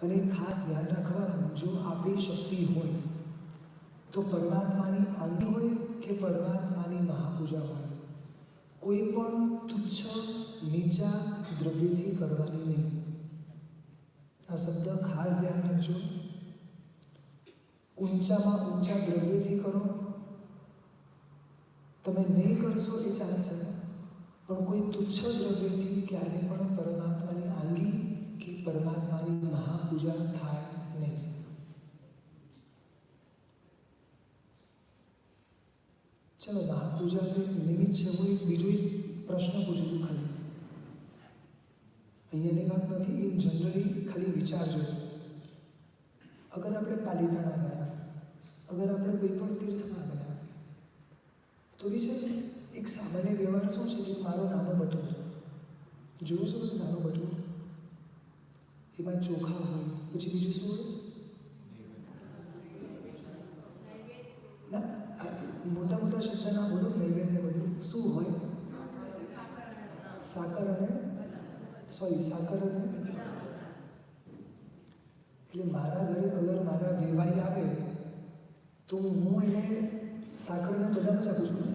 અને ખાસ ધ્યાન રાખવાનું, જો આપણી શક્તિ હોય તો પરમાત્માની આંગી હોય કે પરમાત્માની મહાપૂજા હોય, કોઈ પણ તુચ્છ નીચા દ્રવ્યથી કરવાની નહીં. આ શબ્દ ખાસ ધ્યાન રાખજો. ઊંચામાં ઊંચા દ્રવ્યથી કરો, તમે નહીં કરશો એ ચાલશે, પણ કોઈ તુચ્છ દ્રવ્યથી ક્યારે પણ પરમાત્માની આંગી કે પરમાત્માની મહાપૂજા થાય નહીં. ચલો, મહાપૂજા તો એક નિમિત્ત છે. હું એક બીજો એક પ્રશ્ન પૂછું છું. ખાલી અહીંયાની વાત નથી, ઇન જનરલી ખાલી વિચારજો. અગર આપણે પાલિતાણા ગયા, અગર આપણે કોઈ પણ તીર્થમાં ગયા, તો બી છે એક સામાન્ય વ્યવહાર શું છે કે મારો નાનો બટુકો જોયું છે. બધું નાનો બટુકો, એમાં ચોખા હોય, પછી બીજું શું હોય? ના, મોટા મોટા શબ્દ ના બોલો. નૈવેદ્ય બધું શું હોય? સાકર અને સાકર અને એટલે મારા ઘરે અગર મારા વેવાઈ આવે તો હું એને સાકરને બધામાં જ આપું છું ને.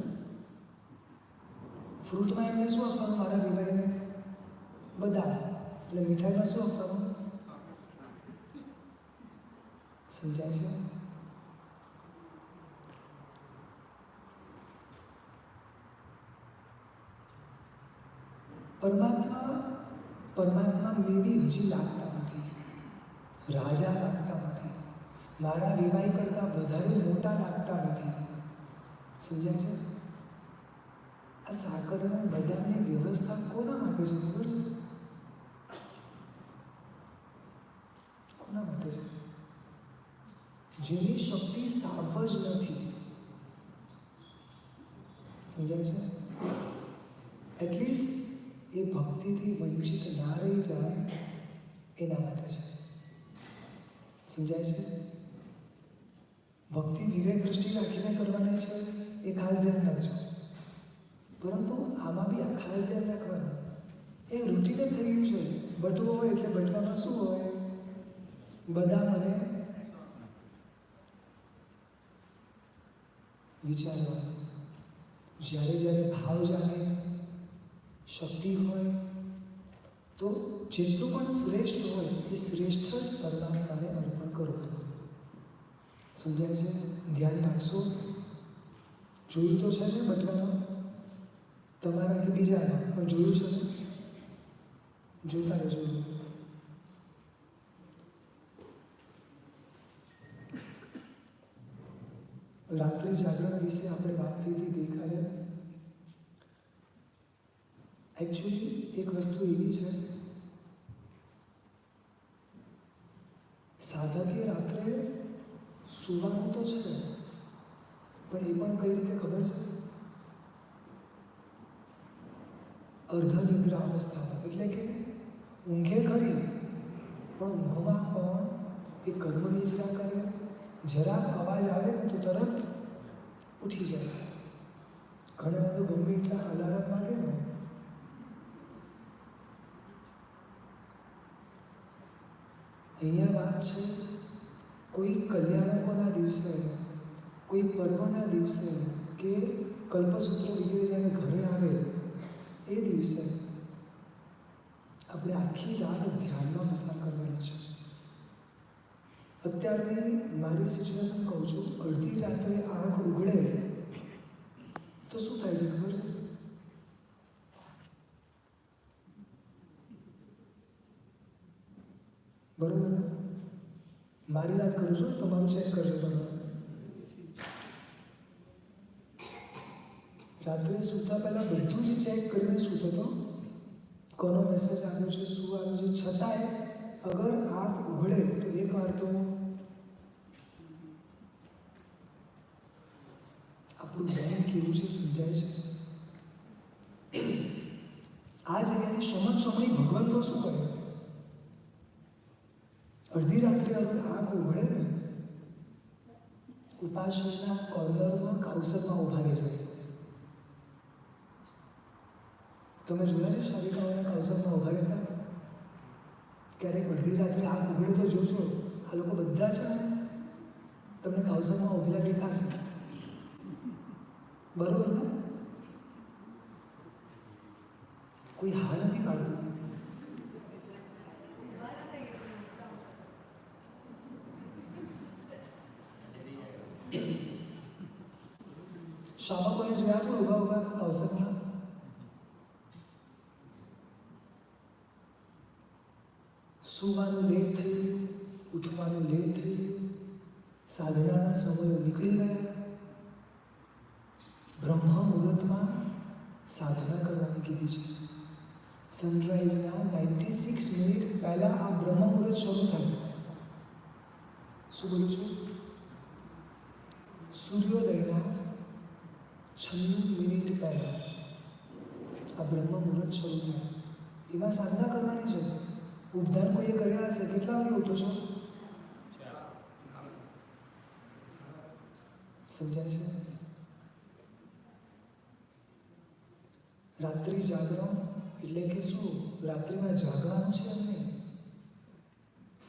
ફ્રૂટમાં એમને શું આપવાનું મારા વેવાઈને? બદામ. એટલે મીઠાઈમાં શું આપવાનું? સમજાય છે? પરમાત્મા મેબી હજી લાગતા નથી, રાજા લાગતા નથી, મારા વેવાઈ કરતાં વધારે મોટા લાગતા નથી. સમજાય છે? આ સાકર અને બદામની વ્યવસ્થા કોના માટે છે ખબર છે? કોના માટે છે? જેની શક્તિ સાવ જ નથી. સમજાય છે? એટલીસ્ટ એ ભક્તિથી વંચિત ના રહી જાય એના માટે છે. સમજાય છે? ભક્તિ વિવેક દ્રષ્ટિ રાખીને કરવાની છે, એ ખાસ ધ્યાન રાખજો. પરંતુ આમાં બી આ ખાસ ધ્યાન રાખવાનું, એ રૂટીન જ થઈ ગયું છે. બટવો હોય એટલે બટવામાં શું હોય? બદામ અને વિચારવાનું. જ્યારે જ્યારે ભાવ જાગે, શક્તિ હોય, તો જેટલું પણ શ્રેષ્ઠ હોય એ શ્રેષ્ઠ જ પરમાત્માને અર્પણ કરવાનું. સમજાય છે? ધ્યાન રાખશો. જોયું તો છે ને બટવામાં? તમારા કે બીજાના પણ જોયું છે ને? જોતા રહેજો. રાત્રિ જાગરણ વિશે આપણે વાત થઈ હતી ગઈકાલે. એકચ્યુઅલી એક વસ્તુ એવી છે, સાધકે રાત્રે સુવાનું તો છે, પણ એ પણ કઈ રીતે ખબર છે? અર્ધનિદ્રા અવસ્થામાં. એટલે કે ઊંઘે ખરી, પણ ઊંઘમાં પણ એ કર્મ નિદ્રા કરે. જરાક અવાજ આવે ને તો તરત ઉઠી જાય. ઘણા તો ગમે એટલા અલાર્મ વાગે ને, અહીંયા વાત છે કોઈ કલ્યાણકોના દિવસે, કોઈ પર્વના દિવસે કે કલ્પસૂત્ર વગેરે જ્યારે ઘરે આવે એ દિવસે આપણે આખી રાત ધ્યાનમાં પસાર કરવાની છે. અત્યારની મારી સિચ્યુએશન કહું છું, અડધી રાત્રે આંખ ઉઘડે તો શું થાય છે ખબર છે? બરોબર ને? મારી વાત કરું છું, તમારું ચેક કરજો. તમે રાત્રે સૂતા પહેલાં બધું જ ચેક કરીને સૂતો તો કોનો મેસેજ આવ્યો છે, શું આવ્યું છે, છતાંય અગર આંખ ઉઘડે તો એક વાર તો આપણું મન કેવું છે સમજાય છે? આ જગ્યાએ સમણી ભગવાન તો શું કરે? અડધી રાત્રે અગર આંખ ઉઘડે ને, ઉપાસના કોર્નરમાં કાઉસરમાં ઉભા રહે છે. તમે જોયા છે શાલિકાઓને કાઉસરમાં ઉભા રહેતા? ક્યારેક અડધી રાત્રે આંખ ઉઘડે તો જોશો, આ લોકો બધા છે ને તમને કાઉસરમાં ઉભેલા દેખાશે, બરોબર ને? કોઈ હાર નથી પાડતું. શામકોને જોયા છો ઉભા ઉભા અવસરમાં? સુવાનું લેટ થઈ ગયું, ઉઠવાનું લેટ થઈ ગયું, સાધનાના સમયો નીકળી ગયા. બ્રહ્મ મુહૂર્તમાં સાધના કરવાની કીધી છે. સનરાઈઝના 96 મિનિટ પહેલાં આ બ્રહ્મ મુહૂર્ત શરૂ થાય. શું બોલું છું? સૂર્યોદયના 96 મિનિટ પહેલાં આ બ્રહ્મ મુહૂર્ત શરૂ થાય. એમાં સાધના કરવાની છે. ઉપધાન કોઈએ કર્યા હશે. કેટલા વાગે ઉઠો છો? સમજાય છે? રાત્રિ જાગરણ એટલે કે શું? રાત્રિમાં જાગવાનું છે એમ નહીં,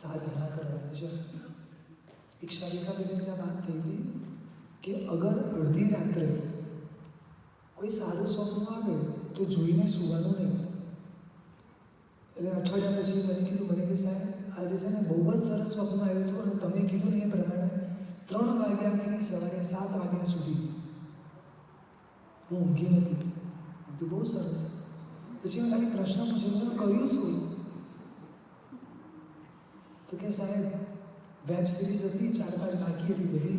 સાધના કરવાની છે. એક શાલિકાબેન વાત થઈ હતી કે અગર અડધી રાત્રે કોઈ સારું સ્વપ્ન આવે તો જોઈને સુવાનું નહીં. એટલે અઠવાડિયા પછી મને કીધું, મને કે સાહેબ આજે છે ને બહુ જ સરસ સ્વપ્ન આવ્યું હતું અને તમે કીધું ને એ પ્રમાણે 3 વાગ્યાથી સવારે 7 વાગ્યા સુધી હું ઊંઘી નથી. તો બહુ સરસ. પછી મેં ખાલી પ્રશ્ન પૂછ્યો, મેં કર્યું શું? તો કે સાહેબ વેબ સિરીઝ હતી, 4-5 બાકી હતી બધી.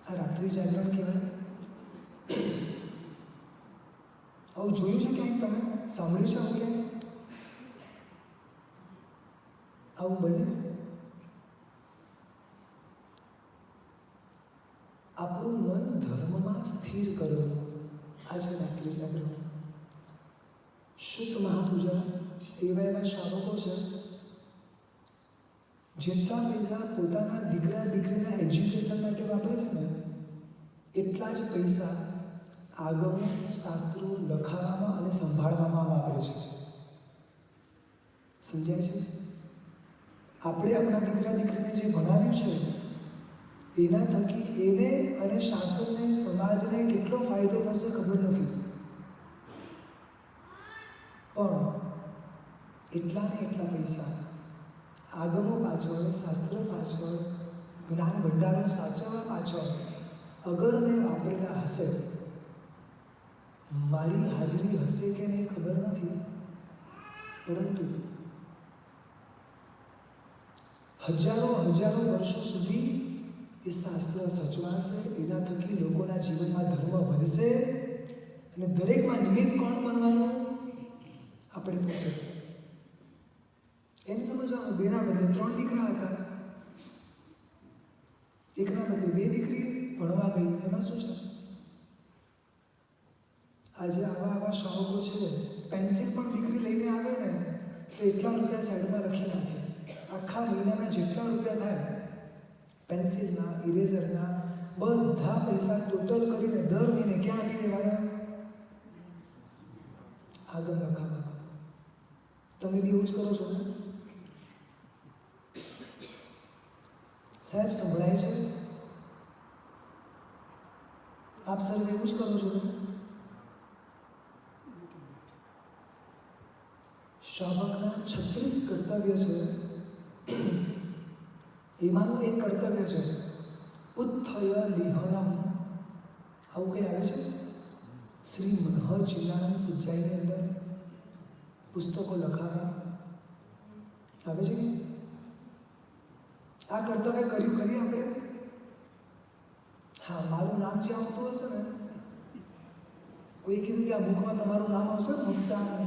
આ રાત્રિ જાગરણ કહેવાય. આવું જોયું છે ક્યાંક? તમે સાંભળ્યું છે આવું ક્યાંક? આવું બને? આપણું મન ધર્મમાં સ્થિર કરવું, આ છે રાત્રિ જાગરણ. શુદ્ધ મહાપૂજા એવા એવા શ્રાવકો છે જેટલા પૈસા પોતાના દીકરા દીકરીના એજ્યુકેશન માટે વાપરે છે ને એટલા જ પૈસા આગમો શાસ્ત્રો લખાવવામાં અને સંભાળવામાં વાપરે છે. સમજાય છે? આપણે આપણા દીકરા દીકરીને જે ભણાવ્યું છે એના થકી એને અને શાસનને સમાજને કેટલો ફાયદો થશે ખબર નથી, પણ એટલા ને એટલા પૈસા આગમો પાછળ, શાસ્ત્રો પાછળ, જ્ઞાન ભંડારો સાચવવા પાછળ અગર મેં વાપરેલા હશે, મારી હાજરી હશે કે નહીં ખબર નથી, પરંતુ હજારો વર્ષો સુધી એ શાસ્ત્ર સચવાશે. એના થકી લોકોના જીવનમાં ધર્મ વધશે અને દરેકમાં નિમિત્ત કોણ બનવાનું? આપણે પોતે. એમ સમજવાનું, 2 ના બદલે 3 દીકરા હતા, 1 ના બદલે 2 દીકરી ભણવા ગઈ, એમાં શું છે? આજે આવા શાળકો છે, પેન્સિલ પણ દીકરી લઈને આવે ને તો એટલા રૂપિયા સાઈડમાં લખી નાખે. આખા મહિનાના જેટલા રૂપિયા થાય પેન્સિલના, ઇરેઝરના, બધા પૈસા ટોટલ કરીને દર મહિને ક્યાં આપી દેવાના? આગળ લખાવા. તમે બી એવું જ કરો છો ને? સાહેબ સંભળાય છે? આપ સર્વ એવું જ કરો છો ને? શ્રાવકના 36 કર્તવ્ય છે. એમાંનું એક કર્તવ્ય છે ઉત્થય લિહનમ. આવું કંઈ આવે છે શ્રી મનોહર ચિલ્લાનંદ સજ્જાઈની અંદર પુસ્તકો લખાવા આવે છે કે આ કર્તવ્ય કર્યું કરીએ આપણે? હા, મારું નામ જે આવતું હશે ને, કોઈ કીધું કે આ બુકમાં તમારું નામ આવશે મોટા નામે,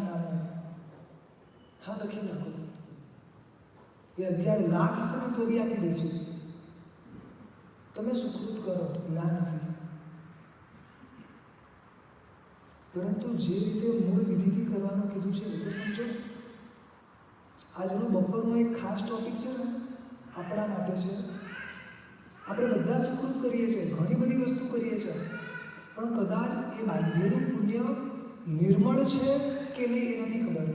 હા લખી નાખો. એ 11 લાખ હશે ને તો બી આપી દઈશું. તમે સુકૃત કરો, ના નથી. પરંતુ જે રીતે મૂળ વિધિથી કરવાનું કીધું છે એ તો સમજો. આજનો બપોરનો એક ખાસ ટોપિક છે ને આપણા માટે છે. આપણે બધા સુકૃત કરીએ છીએ, ઘણી બધી વસ્તુ કરીએ છીએ, પણ કદાચ એ બાંધેલું પુણ્ય નિર્મળ છે કે નહીં એ નથી ખબર.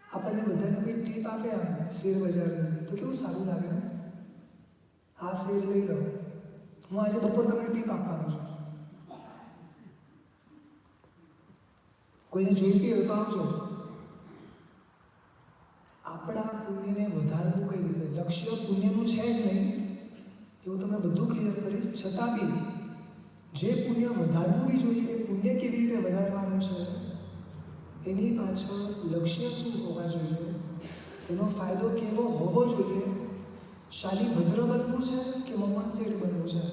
આપણને બધાને કોઈ ટીપ આપે આમ શેર બજારની તો કેવું સારું લાગે ને, આ શેર લઈ લો, હું આજે બપોર તમને ટીપ આપવાનો છું. કોઈને જોઈતી હોય તો આવજો. આપણા પુણ્યને વધારવું કઈ રીતે? લક્ષ્ય પુણ્યનું છે જ નહીં એવું તમને બધું ક્લિયર કરીશ. છતાં બી જે પુણ્ય વધારવું બી જોઈએ એ પુણ્ય કેવી રીતે વધારવાનું છે એની પાછળ લક્ષ્ય શું હોવા જોઈએ, એનો ફાયદો કેવો હોવો જોઈએ. શાલી ભદ્ર બનવું છે કે મમન શેઠ બનવું છે?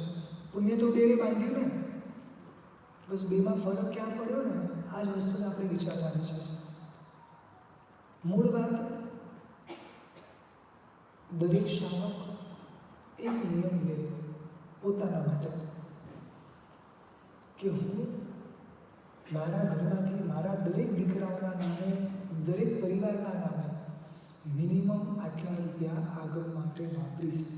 પુણ્ય તો બેવે બાંધ્યું ને, બસ બેમાં ફરક ક્યાં પડ્યો ને આ જ વસ્તુને આપણે વિચારવાની છે. મૂળ વાત, દરેક શ્રાવક એક નિયમ લે પોતાના માટે કે હું મારા ઘરમાંથી મારા દરેક દીકરાઓના નામે, દરેક પરિવારના નામે મિનિમમ આટલા રૂપિયા આગળ માટે વાપરીશ.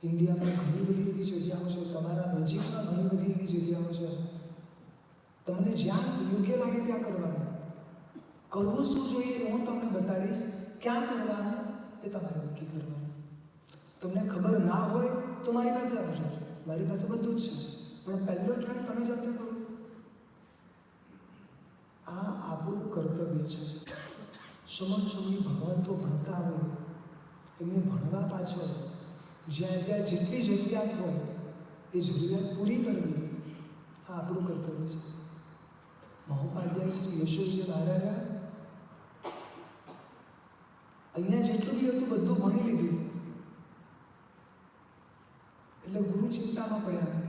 ઇન્ડિયામાં ઘણી બધી એવી જગ્યાઓ છે, તમારા નજીકમાં ઘણી બધી એવી જગ્યાઓ છે. તમને જ્યાં યોગ્ય લાગે ત્યાં કરવાનું. કરવું શું જોઈએ એ હું તમને બતાડીશ. ક્યાં કરવાનું એ તમારે નક્કી કરવાનું. તમને ખબર ના હોય તો મારી પાસે આવજો, મારી પાસે બધું જ છે. પણ પહેલો ટ્રાય તમે જાતે કરો. આ આપણું કર્તવ્ય છે. સમક્ષમની ભગવંતો ભણતા હોય એમને ભણવા પાછળ જ્યાં જ્યાં જેટલી જરૂરિયાત હોય એ જરૂરિયાત પૂરી કરવી આ આપણું કર્તવ્ય છે. મહોપાધ્યાય શ્રી યશોજી મહારાજા અહીંયા જેટલું બી હતું બધું ભણી લીધું એટલે ગુરુ ચિંતામાં પડ્યા.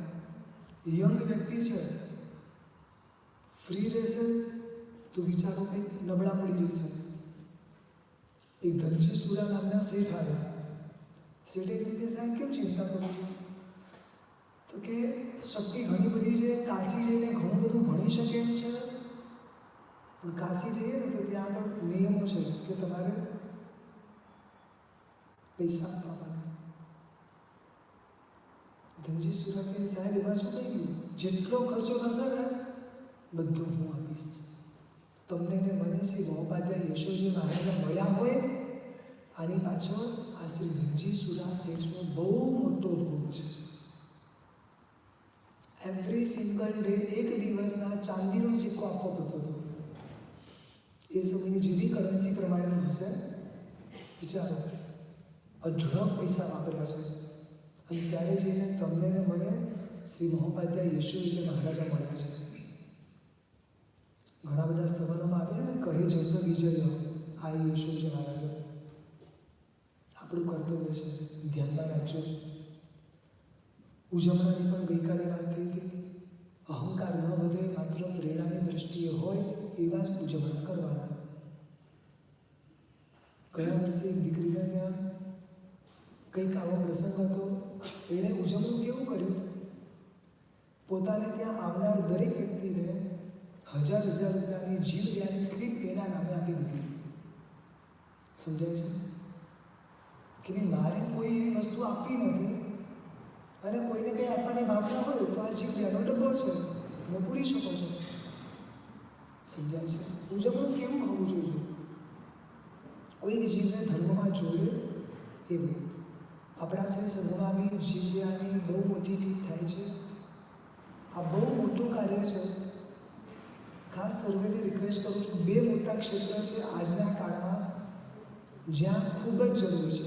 યંગ વ્યક્તિ છે, ફ્રી રહેશે તો વિચારો કંઈક નબળા પડી જશે. એક ધનજી સુરા નામના શેઠ આવ્યા. શેઠે કીધું કે સાહેબ કેમ ચિંતા કરો? તો કે શક્તિ ઘણી બધી છે, કાશી જઈને ઘણું બધું ભણી શકે એમ છે, પણ કાશી જઈએ ને તો ત્યાં આગળ નિયમો છે કે તમારે પૈસા આપવાના. ધનજી સુરા કે સાહેબ એમાં શું થઈ ગયું? જેટલો ખર્ચો થશે ને બધું હું આપીશ. તમને ને મને શ્રી મહોપાધ્યાય યશોજી મહારાજા મળ્યા હોય આની પાછળ આ શ્રી ધનજી સુરા શેઠનો બહુ મોટો ભોગ છે. એવરી સિંગલ ડે એક દિવસના ચાંદીનો સિક્કો આપવો પડતો હતો. એ સમયની જે બી કરન્સી પ્રમાણેનું હશે વિચારો, અઢળક પૈસા વાપર્યા છે. અને ત્યારે જઈને તમને ને મને શ્રી મહોપાધ્યાય યશોજી મહારાજા મળ્યા છે. ઘણા બધા સ્થળોમાં આવે છે ને, કહે જશે વિજય આ યશોજી મહારાજા. આપણું કર્તવ્ય છે, ધ્યાનમાં રાખજો. ઉજવણાની પણ ગઈકાલે વાત થઈ હતી. અહંકાર ન વધે, માત્ર પ્રેરણાની દ્રષ્ટિએ હોય એવા જ ઉજવણા કરવાના. ગયા વર્ષે એક દીકરીને ત્યાં કંઈક આવો પ્રસંગ હતો. એણે ઉજવણું કેવું કર્યું? પોતાને ત્યાં આવનાર દરેક વ્યક્તિને 1000 રૂપિયાની જીવદયાની સ્લીપ એના નામે આપી દીધી. સમજાય છે કે ભાઈ મારે કોઈ એવી વસ્તુ આપવી નથી અને કોઈને કંઈ આપવાની ભાવના હોય તો આ જીવદયાનો ડબ્બો છે, તમે પૂરી શકો છો. સમજાય છે? ઉજવણું કેવું હોવું જોઈએ? કોઈક જીવને ધર્મમાં જોડે એવું. આપણા શ્રી સંઘમાં બી જીવદયાની બહુ મોટી ટીપ થાય છે. આ બહુ મોટું કાર્ય છે. ખાસ સર્વેને રિક્વેસ્ટ કરું છું, 2 મોટા ક્ષેત્ર છે આજના કાળમાં જ્યાં ખૂબ જ જરૂર છે.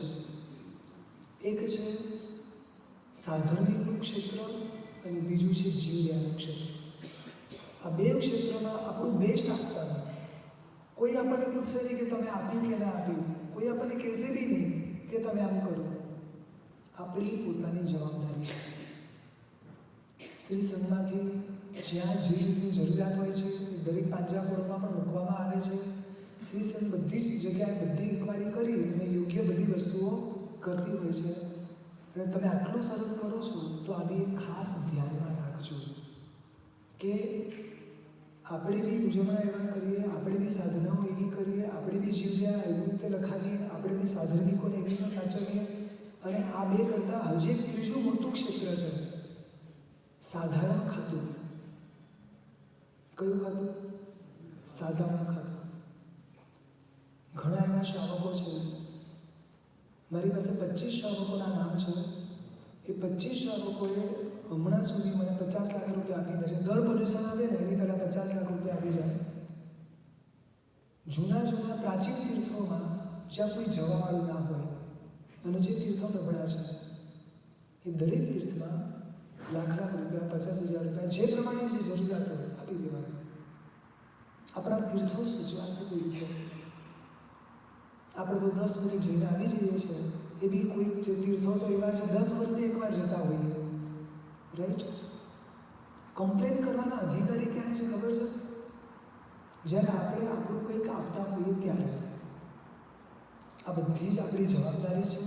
એક છે સાધર્મિકનું ક્ષેત્ર અને બીજું છે જીવદયાનું ક્ષેત્ર. આ 2 ક્ષેત્રમાં આપણું બેસ્ટ આપવાનું. કોઈ આપણને પૂછશે નહીં કે તમે આપ્યું કે ના આપ્યું, કોઈ આપણને કહેશે બી નહીં કે તમે આમ કરો. આપણી પોતાની જવાબદારી છે. શ્રી સંઘમાંથી જ્યાં જે રીતની જરૂરિયાત હોય છે દરેક પાંજરાપોળમાં પણ મૂકવામાં આવે છે. શ્રી સંઘ બધી જ જગ્યાએ બધી ઇન્કવાયરી કરી અને યોગ્ય બધી વસ્તુઓ કરતી હોય છે. અને તમે આટલું સરસ કરો છો તો આ બી ખાસ ધ્યાનમાં રાખજો કે આપણે બી ઉજવણા એવા કરીએ, આપણે બી સાધનાઓ એવી કરીએ, આપણે બી જીવદયા એવી રીતે લખાવીએ, આપણે બી સાધર્મિકોને એવી રીતે સાચવીએ અને આ બે કરતાં હજી એક ત્રીજું મોટું ક્ષેત્ર છે, સાધારણ ખાતું. કયું ખાતું? સાધારણ ખાતું. ઘણા એવા શ્રાવકો છે, મારી પાસે 25 શ્રાવકોના નામ છે. એ 25 શ્રાવકોએ હમણાં સુધી મને 50 લાખ રૂપિયા આપી દે છે. દર પોઝિશન આવે ને એની પહેલાં 50 લાખ રૂપિયા આપી જાય. જૂના જૂના પ્રાચીન તીર્થોમાં જ્યાં કોઈ જવાવાળું ના હોય અને જે તીર્થો નબળા છે એ દરેક તીર્થમાં લાખ લાખ રૂપિયા, 50,000 રૂપિયા, જે પ્રમાણે જે જરૂરિયાત હોય આપી દેવાના. આપણા તીર્થો સચવાશે કોઈ રીતે? આપણે તો 10 મિનિટ જઈને આવી જઈએ છીએ. એ બી કોઈક જે તીર્થો તો એવા છે 10 વર્ષે એકવાર જતા હોઈએ, રાઈટ? કમ્પ્લેન કરવાના અધિકારી ક્યાં છે ખબર છે? જ્યારે આપણે આપણું કંઈક આપતા હોઈએ ત્યારે. આ બધી જ આપણી જવાબદારી છે.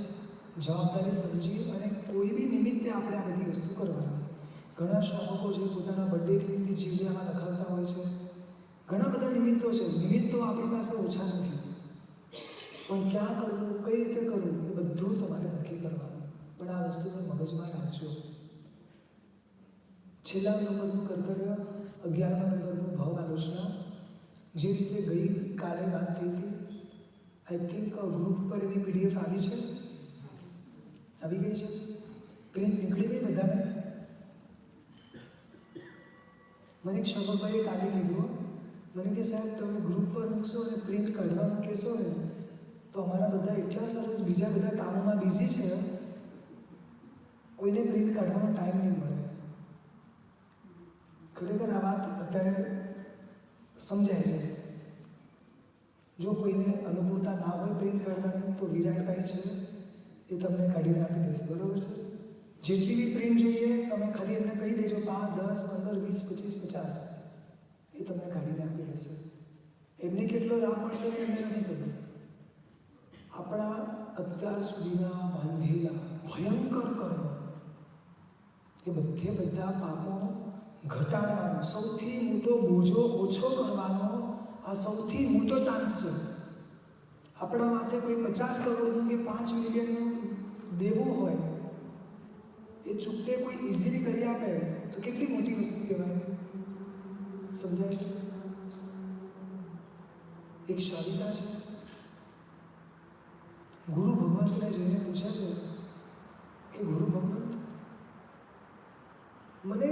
જવાબદારી સમજી અને કોઈ બી નિમિત્તે આપણે આ બધી વસ્તુ કરવાની. ઘણા શ્રાવકો જે પોતાના બર્થડે નિમિત્તે જીવડિયામાં લખાવતા હોય છે. ઘણા બધા નિમિત્તો છે. નિમિત્તો આપણી પાસે ઓછા નથી, પણ ક્યાં કરવું, કઈ રીતે કરવું એ બધું તમારે નક્કી કરવાનું. પણ આ વસ્તુને મગજમાં રાખજો. છેલ્લા નંબરનું કર્તવ્ય, 11મા નંબરનું ભાવ આલોચના, જે વિશે ગઈ કાલે વાત થઈ હતી. આઈ થિંક ગ્રુપ પર એની PDF આવી છે, આવી ગઈ છે, પ્રિન્ટ નીકળી ગઈ બધાને. મને એક શંકરભાઈએ કાલે કીધું, મને કે સાહેબ તમે ગ્રુપ પર મૂકશો અને પ્રિન્ટ કાઢવાનું કહેશો ને તો અમારા બધા એટલા સરસ બીજા બધા કામોમાં બિઝી છે, કોઈને પ્રિન્ટ કાઢવાનો ટાઈમ નહીં મળે. ખરેખર આ વાત અત્યારે સમજાય છે. જો કોઈને અનુકૂળતા ના હોય પ્રિન્ટ કાઢવાની તો વિરાટભાઈ છે, એ તમને કાઢીને આપી દેશે, બરાબર છે? જેટલી બી પ્રિન્ટ જોઈએ તમે ખાલી એમને કહી દેજો, 5, 10, 15, 20, 25, 50, એ તમને કાઢીને આપી દેશે. એમને કેટલો લાભ મળશે ને એમને નથી ખબર. આપણા અત્યાર સુધીના બાંધેલા ભયંકર કર્મ, એ બધા પાપો ઘટાડવાનો, સૌથી મોટો બોજો ઓછો કરવાનો આ સૌથી મોટો ચાન્સ છે. આપણા માટે કોઈ 50 કરોડનું કે 5 મિલિયનનું દેવું હોય, એ ચૂકતે કોઈ ઇઝીલી કરી આપે તો કેટલી મોટી વસ્તુ કહેવાય. સમજાય છે? એક શાલિકા છે, ગુરુ ભગવંતને જઈને પૂછે છે કે ગુરુ ભગવંત, મને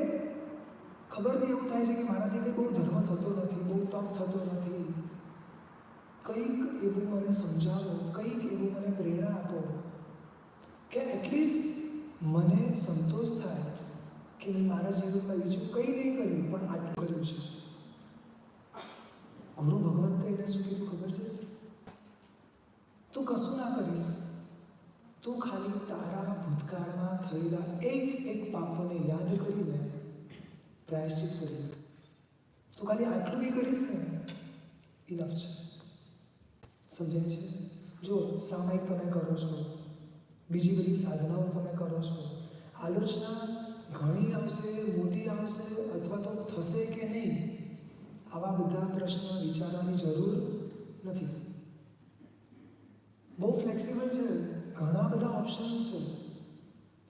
ખબર નહીં, એવું થાય છે કે મારાથી કંઈ બહુ ધર્મ થતો નથી, બહુ તપ થતો નથી, કંઈક એવું મને સમજાવો, કંઈક એવું મને પ્રેરણા આપો કે એટલીસ્ટ મને સંતોષ થાય કે મેં મારા જીવનમાં બીજું કંઈ નહીં કર્યું પણ આટલું કર્યું છે. ગુરુ ભગવંતે એને શું કીધું ખબર છે? તું કશું ના કરીશ, તું ખાલી તારા ભૂતકાળમાં થયેલા એક પાપોને યાદ કરીને પ્રાયશ્ચિત કરી. તું ખાલી આટલું બી કરીશ ને ઇનફ છે. સમજાય છે? જો સામાયિક તમે કરો છો, બીજી બધી સાધનાઓ તમે કરો છો, આલોચના ઘણી આવશે, મોટી આવશે અથવા તો થશે કે નહીં, આવા બધા પ્રશ્નો વિચારવાની જરૂર નથી. બહુ ફ્લેક્સિબલ છે, ઘણા બધા ઓપ્શન્સ છે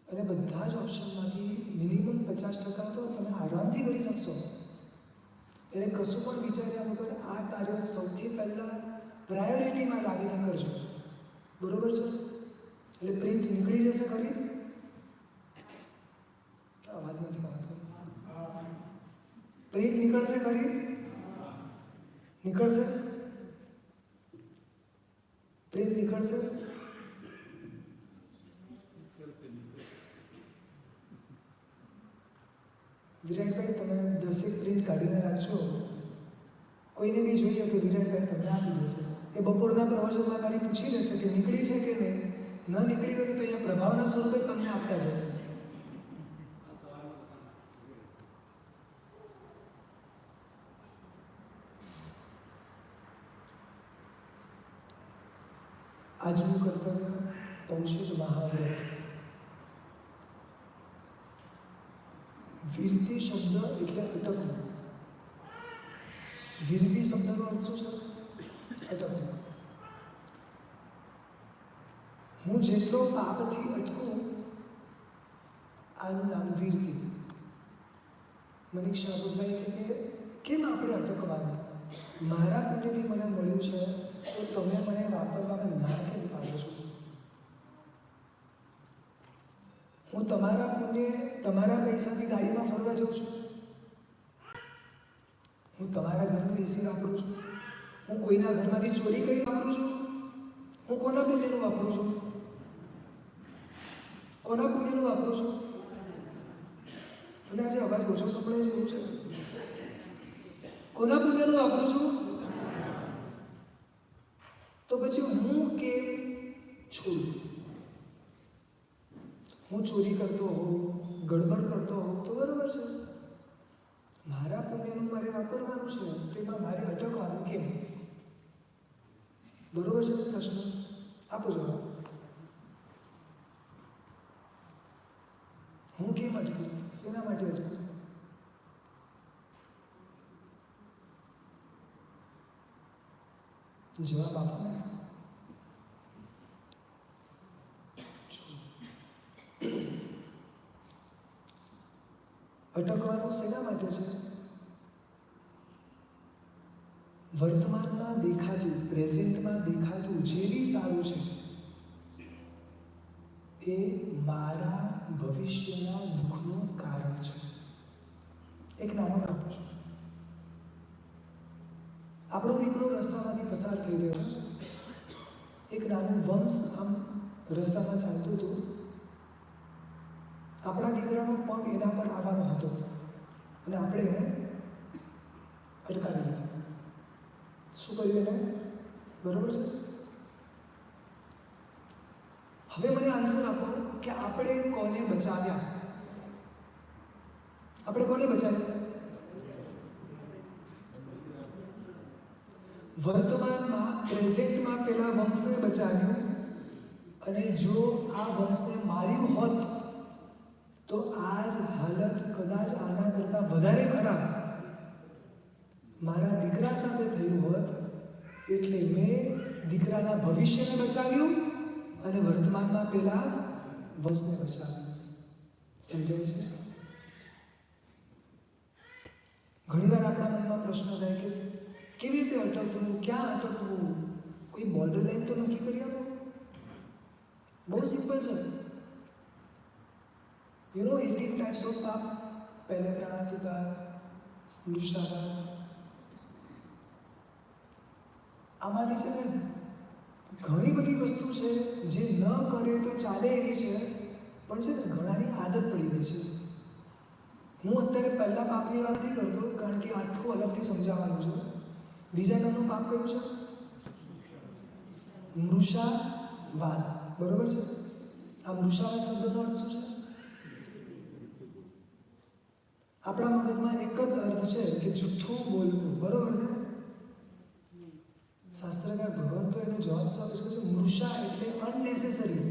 અને બધા જ ઓપ્શનમાંથી મિનિમમ 50% તો તમે આરામથી કરી શકશો. એટલે કશું પણ વિચાર્યા વગર આ કાર્ય સૌથી પહેલાં પ્રાયોરિટીમાં લાવીને કરજો, બરોબર છે? એટલે પ્રિન્ટ નીકળી જશે ખરી? વાત નથી આવતો. પ્રિન્ટ નીકળશે ખરી? નીકળશે? પ્રિન્ટ નીકળશે? વિરાટભાઈ તમે 10 પ્રિન્ટ કાઢીને રાખજો, કોઈને બી જોઈએ તો વિરાટભાઈ તમને આપી દેશે. એ બપોરના પ્રવચનમાં ખાલી પૂછી લેશે કે નીકળી છે કે નહીં. ન નીકળી હોય તો અહીંયા પ્રભાવના સ્વરૂપે તમને આપતા જશે. આજનું કર્તવ્ય પૌષિક મહાવ્રત. વિરતિ શબ્દ એટલે અટકવું. વિરતિ શબ્દનો અર્થ શું છે? અટકવું. હું જેટલો પાપથી અટકું, આનું નામ વીરતી. મનીષા ભાઈ કે કેમ આપણે અટકવાનું? મારા પુણ્યથી મને મળ્યું છે, તો તમે મને વાપરવામાં ના કેમ પાડો છો? હું તમારા પુણ્ય, તમારા પૈસાથી ગાડીમાં ફરવા જાઉં છું, હું તમારા ઘરનું એસી વાપરું છું, હું કોઈના ઘરમાંથી ચોરી કરી વાપરું છું, હું કોના પુણ્યનું વાપરું છું? કોના પુણ્યનું વાપરું છું? અને આજે અવાજ ઓછો સંભળાય છે એવું છે. કોના પુણ્યનું વાપરું છું? તો પછી હું કેમ છોડું? હું ચોરી કરતો હોઉં, ગડબડ કરતો હોઉં તો બરાબર છે. મારા પુણ્યનું મારે વાપરવાનું છે, તો એમાં મારે અટકવાનું કેમ? બરોબર છે પ્રશ્ન? આપો જવાબ. હું કેમ અટકું? શેના માટે અટકું? જવાબ આપો ને. અટકવાનું શેના માટે છે? વર્તમાનમાં દેખાતું, પ્રેઝન્ટમાં દેખાતું જે બી સારું છે, એ મારા ભવિષ્યના દુઃખનું કારણ છે. એક નાનો આપું છું. આપણો દીકરો રસ્તામાંથી પસાર થઈ રહ્યો છે. એક નાનું વંશ આમ રસ્તામાં ચાલતું હતું. આપણા દીકરાનો પગ એના પર આવવાનો હતો અને આપણે એને અટકાવી દીધા. શું કર્યું એને? બરોબર છે? હવે મને આન્સર આપો કે આપણે કોને બચાવ્યા? આપણે કોને બચાવ્યા? વર્તમાનમાં, પ્રેઝન્ટમાં પેલા વંશને બચાવ્યું, અને જો આ વંશને માર્યું હોત તો આજ હાલત કદાચ આના કરતાં વધારે ખરાબ મારા દીકરા સાથે થયું હોત. એટલે મેં દીકરાના ભવિષ્યને બચાવ્યું અને વર્તમાનમાં પેલા વંશને બચાવ્યું. સમજાય છે? ઘણીવાર આપણા મનમાં પ્રશ્ન થાય કે કેવી રીતે અટકવું, ક્યાં અટકવું? કોઈ બોર્ડર લાઈન તો નક્કી કરી આપો. બહુ સિમ્પલ છે. યુ નો 18 ટાઈપ્સ ઓફ પાપ. પહેલે પ્રાણાતિપાત, મૃષાપાત. આમાંથી છે ને ઘણી બધી વસ્તુ છે જે ન કરે તો ચાલે એવી છે, પણ છે ને ઘણાની આદત પડી ગઈ છે. હું અત્યારે પહેલા પાપની વાત નહીં કરતો, કારણ કે આખું અલગથી સમજાવવાનું છે. બીજા નામનું પાપ કયું છે? મૃષાવાદ. બરોબર છે? આ મૃષાવાદ શબ્દનો અર્થ શું છે? આપણા મગજમાં એક જ અર્થ છે કે જુઠ્ઠું બોલવું. બરોબર ને? શાસ્ત્રકાર ભગવાન તો એનો જવાબ શું આપે છે? મૃષા એટલે અનનેસેસરી.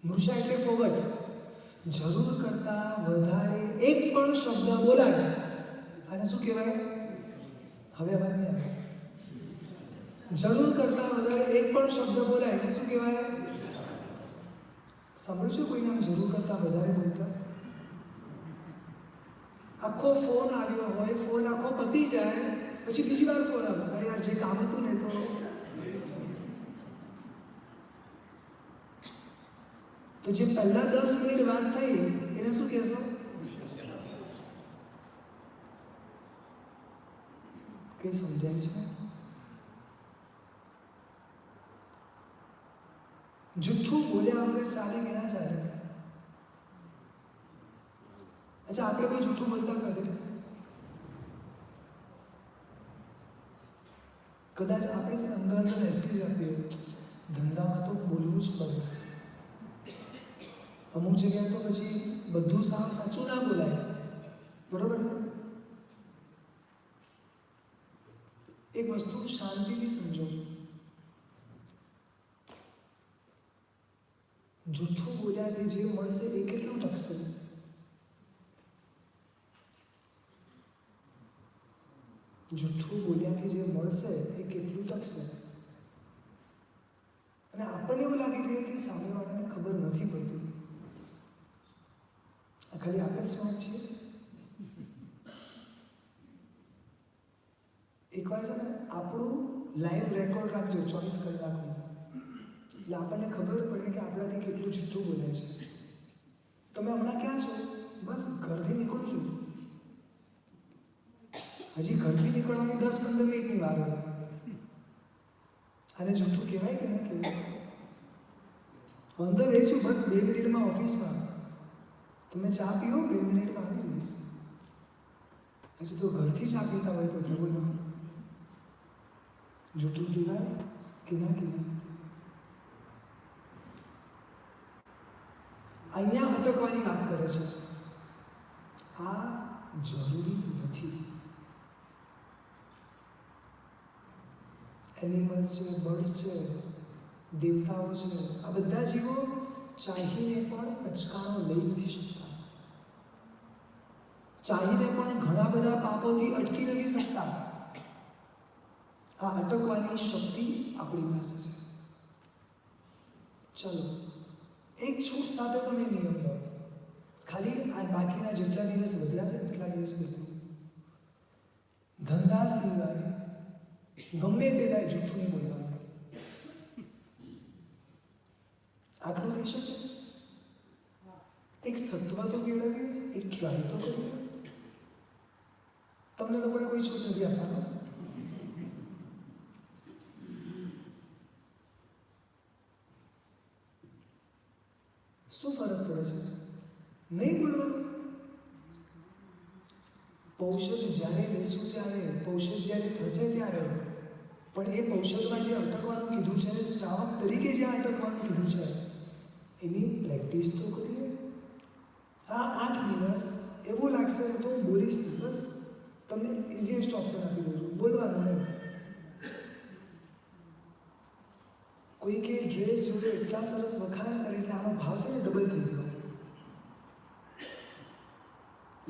મૃષા એટલે ફોગટ. જરૂર કરતાં વધારે એક પણ શબ્દ બોલાય આને શું કહેવાય? હવે અવાજ નહીં આવે. જરૂર કરતાં વધારે એક પણ શબ્દ બોલાય એને શું કહેવાય? સાંભળ્યું છે કોઈને આમ જરૂર કરતાં વધારે બોલતા? આખો ફોન આવ્યો હોય, ફોન આખો પતી જાય, પછી બીજી વાર ફોન આવે. અરે યાર, જે કામ હતું ને તો જે પહેલા 10 મિનિટ વાત થઈ એને શું કહેશો? કઈ સમજાય છે? જુઠ્ઠું બોલ્યા વગર ચાલે કે ના ચાલે? અચ્છા, આપણે કોઈ જુઠ્ઠું બોલતા નથી. કદાચ આપણે છે અંદર અંદર એક્સક્યુઝ આપીએ, ધંધામાં તો બોલવું જ પડે. અમુક જગ્યાએ તો પછી બધું સાવ સાચું ના બોલાય. બરોબર ને? એક વસ્તુ શાંતિથી સમજો. જૂઠું બોલ્યાથી જે મળશે એ કેટલું ટકશે? જૂઠું બોલ્યાથી જે મળશે એ કેટલું ટકશે? અને આપણને એવું લાગી જાય કે સામેવાળાને ખબર નથી પડતી. આ ખાલી આપણે જ સ્માર્ટ છીએ. એકવાર છે ને આપણું લાઈવ રેકોર્ડ રાખજો 24 કલાકનું, એટલે આપણને ખબર પડે કે આપણાથી કેટલું જૂઠું બોલાય છે. તમે હમણાં ક્યાં છો? બસ ઘરથી નીકળું છું. હજી ઘરથી નીકળવાની 10-15 મિનિટની વાર હોય. આને જૂઠું કહેવાય કે ના કહેવાય? ઓન ધ વે છું, બસ 2 મિનિટમાં ઓફિસમાં. તમે ચા પીઓ, 2 મિનિટમાં આવી જઈશ. હજી તો ઘરથી ચા પીતા હોય તો બોલો, જૂઠું કહેવાય કે ના કહેવાય? અહીંયા અટકવાની વાત કરે છે. આ જરૂરી નથી. એનિમલ્સ છે, બર્ડ્સ છે, દેવતાઓ છે, આ બધા જીવો ચાહીને પણ અચકાણો લઈ નથી શકતા. ચાહીને પણ ઘણા બધા પાપોથી અટકી નથી શકતા. આ અટકવાની શક્તિ આપણી પાસે છે. ચલો, એક છૂટ સાથે તમે નિયમ લો. ખાલી આ બાકીના જેટલા દિવસ વધ્યા છે એટલા દિવસ બધું ધંધા સિવાય ગમે તેના જૂઠું નહીં બોલવાનું. આટલું થઈ શકે? એક સત્વ તો કેળવીએ, એક ટ્રાય તો કરીએ. તમને લોકોને કોઈ છૂટ નથી આપવાનો. શું ફરક પડે છે? નહીં બોલવાનું. પૌષધ જ્યારે લેશું ત્યારે, પૌષધ જ્યારે થશે ત્યારે, પણ એ પૌષધમાં જે અટકવાનું કીધું છે, શ્રાવક તરીકે જે અટકવાનું કીધું છે, એની પ્રેક્ટિસ તો કરીએ. આ 8 દિવસ એવું લાગશે તો હું બોલીશ નહીં. બસ તમને ઇઝીએસ્ટ ઓપ્શન આપી દઉં છું, બોલવાનું નહીં. કોઈ કે ડ્રેસ જોડે એટલા સરસ વખાણ કરે એટલે આનો ભાવ છે ને ડબલ થઈ ગયો.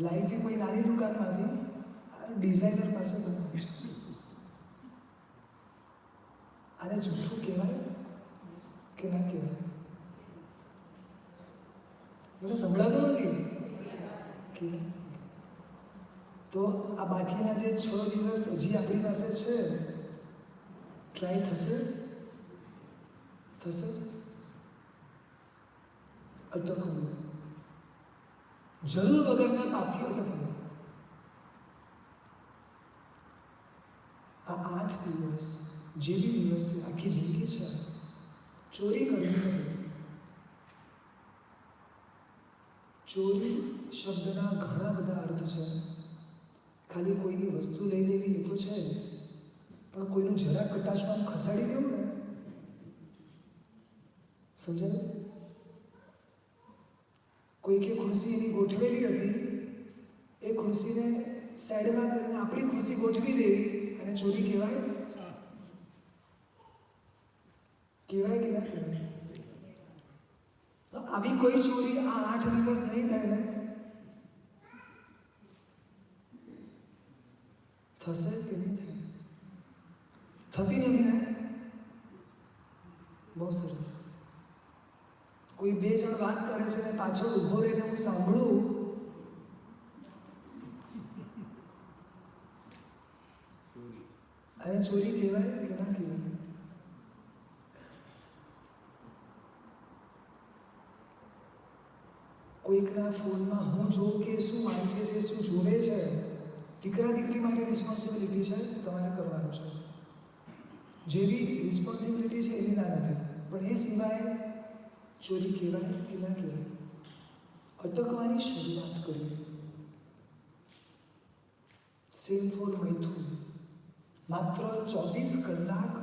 લાઈથી કોઈ નાની દુકાનમાંથી ડિઝાઇનર પાસે બનાવે છે. આને જૂઠું કહેવાય કે ના કહેવાય? મને સંભળાતું નથી કે તો આ બાકીના જે 6 દિવસ હજી આપણી પાસે છે, ટ્રાય થશે? થશે? અટકવું, જરૂર વગરના પાપથી અટકવું. આ 8 દિવસ જે બી દિવસ છે, આખી જિંદગી છે, ચોરી કરવી નથી. ચોરી શબ્દના ઘણા બધા અર્થ છે. ખાલી કોઈની વસ્તુ લઈ લેવી એ તો છે, પણ કોઈનું જરા કટાશમાં ખસાડી દેવું ને, સમજાયું? કોઈ કે ખુરશી એની ગોઠવેલી હતી, એ ખુરશીને સાઈડમાં કરીને આપણી ખુરશી ગોઠવી દેવી અને ચોરી કહેવાય? કહેવાય કે ના કહેવાય? તો આવી કોઈ ચોરી આ 8 દિવસ નહીં થાય ને? થશે કે નહીં થાય? થતી નથી ને? બહુ સરસ. કોઈ 2 જણ વાત કરે છે ને પાછળ ઊભો રહીને હું સાંભળું, અને ચોરી કહેવાય કે ના કહેવાય? કોઈકના ફોનમાં હું જોઉં કે શું વાંચે છે, શું જોવે છે. દીકરા દીકરી માટે રિસ્પોન્સિબિલિટી છે, તમારે કરવાનું છે. જે બી રિસ્પોન્સિબિલિટી છે એની ના નથી, પણ એ સિવાય ચોરી કહેવાય કે ના કહેવાય? અટકવાની શરૂઆત કરીએ. સેમ ફોર મૈથુન. માત્ર 24 કલાક,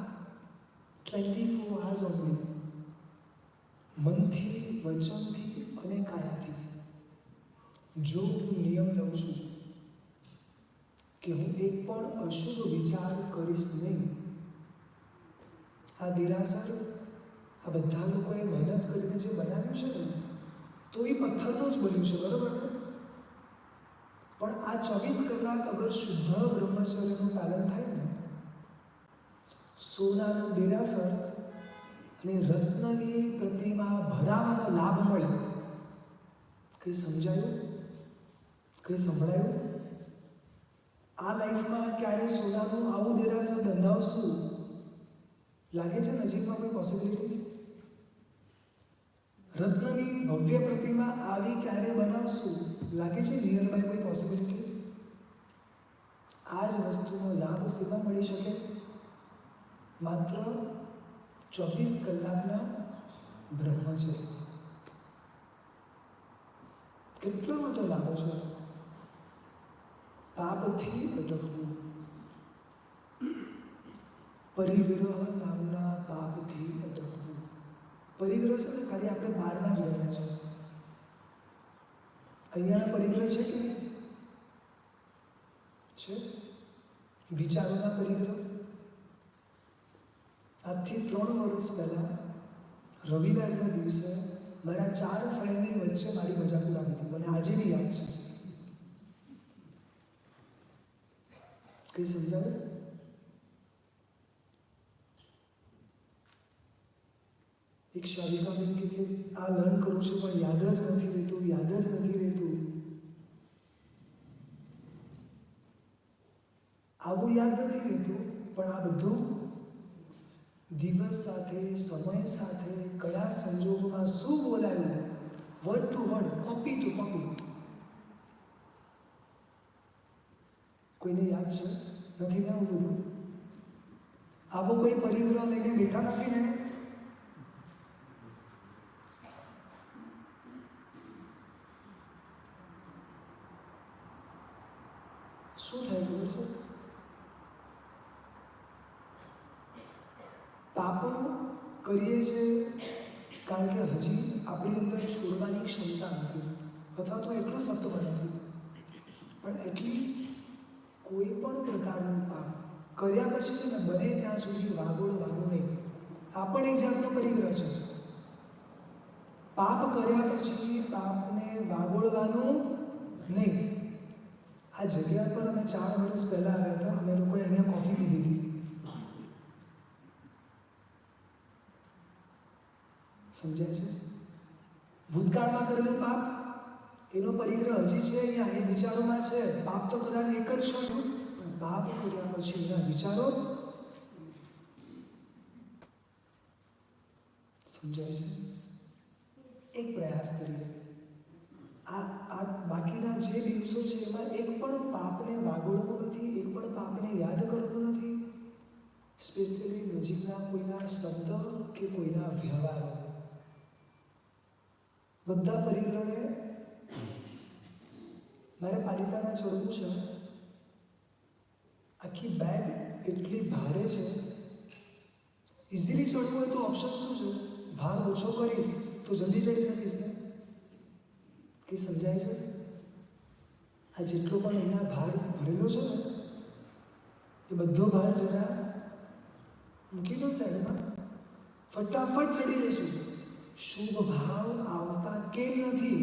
24 hours only. મનથી, વચનથી અને કાયાથી જો હું નિયમ લઉં છું કે હું એક પણ અશુભ વિચાર કરીશ નહીં. આ દેરાસર આ બધા લોકોએ મહેનત કરીને જે બનાવ્યું છે ને, તો એ પથ્થરનું જ બન્યું છે, બરાબર ને? પણ આ 24 કલાક અગર શુદ્ધ બ્રહ્મચર્યનું પાલન થાય ને, સોનાનું દેરાસર અને રત્નની પ્રતિમા ભરાવાનો લાભ મળે. કંઈ સમજાયું? કંઈ સંભળાયું? આ લાઈફમાં ક્યારે સોનાનું આવું દેરાસર બંધાવશું? લાગે છે નજીકમાં કોઈ પોસિબિલિટી? રત્નની ભવ્ય પ્રતિમા આવી ક્યારે બનાવશું? લાગે છે નિયર બાય કોઈ પોસિબિલિટી? આ જ વસ્તુનો લાભ શેમાં મળી શકે? માત્ર 24 કલાકના બ્રહ્મચર્ય. કેટલો મોટો લાભ છે! પાપથી અટકવું. પરિગ્રહ નામના પાપથી અટકવું. પરિગ્રહ છે ને ખાલી આપણે બહારના જ ગયા છે. અહીંયાના પરિગ્રહ છે કે નહીં? છે. વિચારોના પરિગ્રહ. આજથી 3 વર્ષ પહેલાં રવિવારના દિવસે મારા 4 ફ્રેન્ડની વચ્ચે મારી મજાક ઉડાવી હતી. મને આજે બી યાદ છે. કંઈ સમજાવે? એક શાલિકા બેન કે આ લર્ન કરું છું પણ યાદ જ નથી રહેતું, યાદ જ નથી રહેતું. આવું યાદ નથી રહેતું, પણ આ બધું દિવસ સાથે, સમય સાથે, કયા સંજોગોમાં શું બોલાયું, word to word, copy to copy. કોઈને યાદ છે? નથી ને આવું બધું? આવો કોઈ પરિગ્રહ લઈને બેઠા નથી ને? શું થાય ખબર છે? પાપો કરીએ છીએ કારણ કે હજી આપણી અંદર છોડવાની ક્ષમતા નથી, અથવા તો એટલું સત્વ નથી. પણ એટલીસ્ટ કોઈ પણ પ્રકારનું પાપ કર્યા પછી છે ને બને ત્યાં સુધી વાગોળવાનું નહીં. આ પણ એક જાતનો પરિગ્રહ છે. પાપ કર્યા પછી પાપને વાગોળવાનું નહીં. આ જગ્યા પર અમે 4 વર્ષ પહેલાં આવ્યા હતા. અમે લોકોએ અહીંયા કોફી પીધી હતી. સમજાય છે? ભૂતકાળમાં કરેલું પાપ એનો પરિગ્રહ હજી છે અહીંયા, એ વિચારોમાં છે. પાપ તો કદાચ એક જ ક્ષણ, પણ પાપ કર્યા પછી એના વિચારો. સમજાય છે? એક પ્રયાસ કરીએ. આ બાકીના જે દિવસો છે એમાં એક પણ પાપને વાગોળવું નથી, એક પણ પાપને યાદ કરવું નથી. સ્પેશિયલી નજીકના કોઈના શબ્દ કે કોઈના વ્યવહારો. બધા પરિગ્રહને મારે પાલિતાણા ચડવું છે. આખી બેગ એટલી ભારે છે. ઇઝીલી ચડવું હોય તો ઓપ્શન શું છે? ભાર ઓછો કરીશ તો જલ્દી ચડી શકીશ ને? કે સમજાય છે? આ જેટલો પણ અહીંયા ભાર ભરેલો છે ને, એ બધો ભાર જરા મૂકી દો સાઈડમાં. ફટાફટ ચડી જઈશું. શુભ ભાવ આવતા કેમ નથી?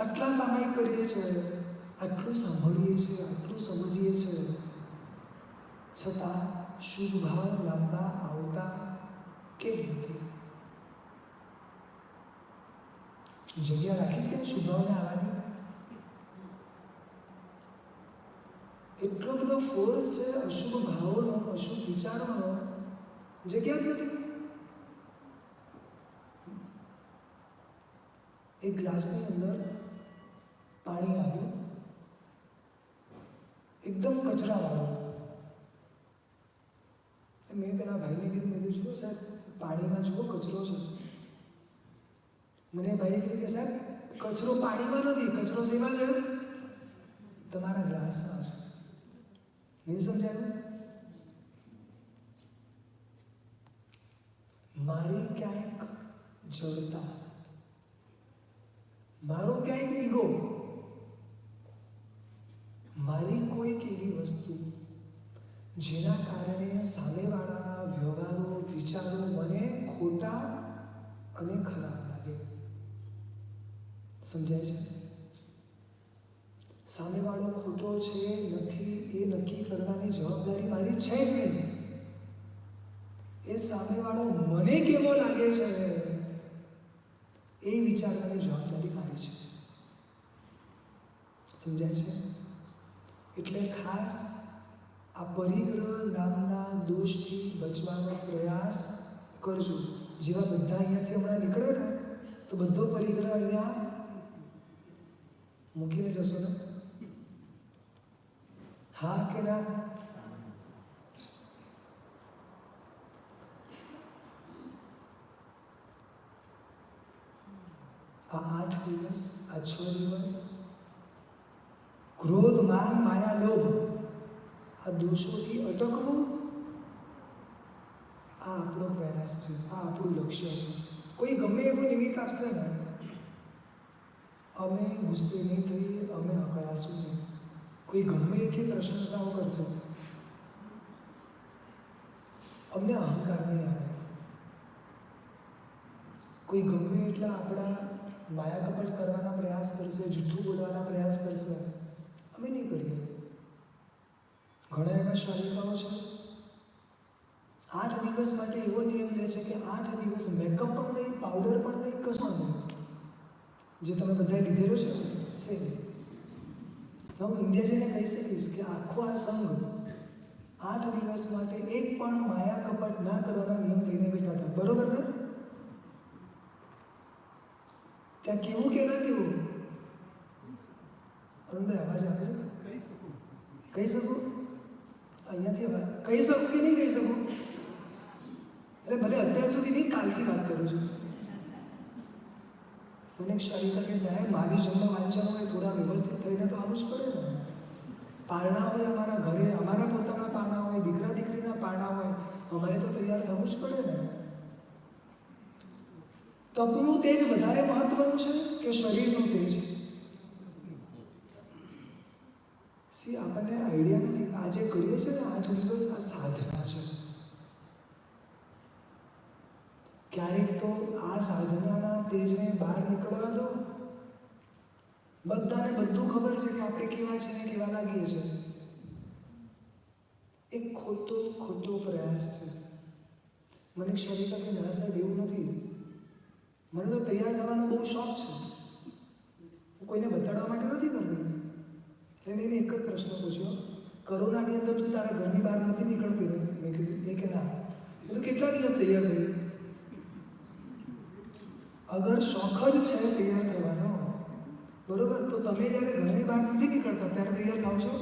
આટલા સામાયિક કરીએ છીએ, આટલું સાંભળીએ છીએ, આટલું સમજીએ છીએ, છતાં શુભ ભાવ લાંબા આવતા કેમ નથી? જગ્યા રાખી છે કે શુભ ભાવને આવવાની? એટલો બધો ફોર્સ છે અશુભ ભાવોનો, અશુભ વિચારોનો, જગ્યા જ નથી. એક ગ્લાસની અંદર પાણી આવ્યું, એકદમ કચરાવાળું. મેં પેલા ભાઈને કીધું, જુઓ સાહેબ, પાણીમાં જુઓ કચરો છે. મને ભાઈએ કહ્યું કે સાહેબ, કચરો પાણીમાં નથી, કચરો શેમાં છે? તમારા ગ્લાસમાં છે. નહીં સમજાયું? મારી ક્યાંક જડતા, મારો ક્યાંક ઈગો, મારી કોઈક એવી વસ્તુ જેના કારણે સામેવાળાના વ્યવહારો, વિચારો મને ખોટા અને ખરાબ લાગે. સમજાય છે? સામેવાળો ખોટો છે નથી એ નક્કી કરવાની જવાબદારી મારી છે જ નહીં. એ સામેવાળો મને કેવો લાગે છે એ વિચારવાની જવાબદારી મારી છે. સમજાય છે? એટલે ખાસ આ પરિગ્રહ નામના દોષથી બચવાનો પ્રયાસ કરજો. જેવા બધા અહીંયાથી હમણાં નીકળે ને તો બધો પરિગ્રહ અહીંયા મૂકીને જશો ને? હા કે ના? આ 8 દિવસ, આ 6 દિવસ ક્રોધ, માન, માયા, લોભ આ દોષોથી અટકવું, આ આપણો પ્રયાસ છે, આ આપણું લક્ષ્ય છે. કોઈ ગમે એવું નિમિત્ત આપશે ને, અમે ગુસ્સે નહીં થઈએ, અમે અકળાશું નહીં. કોઈ ગમે એટલી પ્રશંસાઓ કરશે, અમને અહંકાર નહીં આવે. કોઈ ગમે એટલા આપણા માયા કપટ કરવાના પ્રયાસ કરશે, જૂઠું બોલવાના પ્રયાસ કરશે, અમે નહીં કરીએ. ઘણા એવા શાલિકાઓ છે 8 દિવસ માટે એવો નિયમ લે છે કે 8 દિવસ મેકઅપ પણ નહીં, પાવડર પણ નહીં, કશું નહીં. જે તમે બધા લીધેલો છે સેમ. તો હું ઇન્ડિયા જઈને કહી શકીશ કે આખો આ સંઘ 8 દિવસ માટે એક પણ માયા કપટ ના કરવાના નિયમ લઈને બેઠા હતા. બરોબર ને? ત્યાં કેવું કે ના કેવું? અરુણભાઈ અવાજ આવે છે? કહી શકું? અહીંયાથી અવાજ કહી શકું કે નહીં કહી શકું? એટલે ભલે અત્યાર સુધી નહીં, કાલથી વાત કરું છું. મને એક શાલિકા કે સાહેબ મારી જન્મ વાંચન હોય થોડા વ્યવસ્થિત થઈને તો આવું જ પડે ને. પારણા હોય અમારા ઘરે, અમારા પોતાના પારણા હોય, દીકરા દીકરીના પારણા હોય, અમારે તો તૈયાર થવું જ પડે ને. તપનું તેજ વધારે મહત્વનું છે કે શરીરનું તેજ? આપણને આઈડિયા નથી. આજે કરીએ છીએ ને 8 દિવસ, આ સાધના છે. ક્યારેક તો આ સાધનાના તેજને બહાર નીકળવા દો. બધાને બધું ખબર છે કે આપણે કેવા છે ને કેવા લાગીએ છીએ. એક ખોટો પ્રયાસ છે. મને શાલિકા કે ના સાહેબ એવું નથી, મને તો તૈયાર થવાનો બહુ શોખ છે, હું કોઈને બતાડવા માટે નથી કરતી. એને એક જ પ્રશ્ન પૂછ્યો, કોરોનાની અંદર તું તારા ઘરની બહાર નથી નીકળતી ને? મેં કીધું એ કે ના. મેં તો કેટલા દિવસ તૈયાર થઈ? અગર શોખ જ છે તૈયાર થવાનો, બરોબર, તો તમે જ્યારે ઘરની બહાર નથી નીકળતા ત્યારે તૈયાર થાવ છો?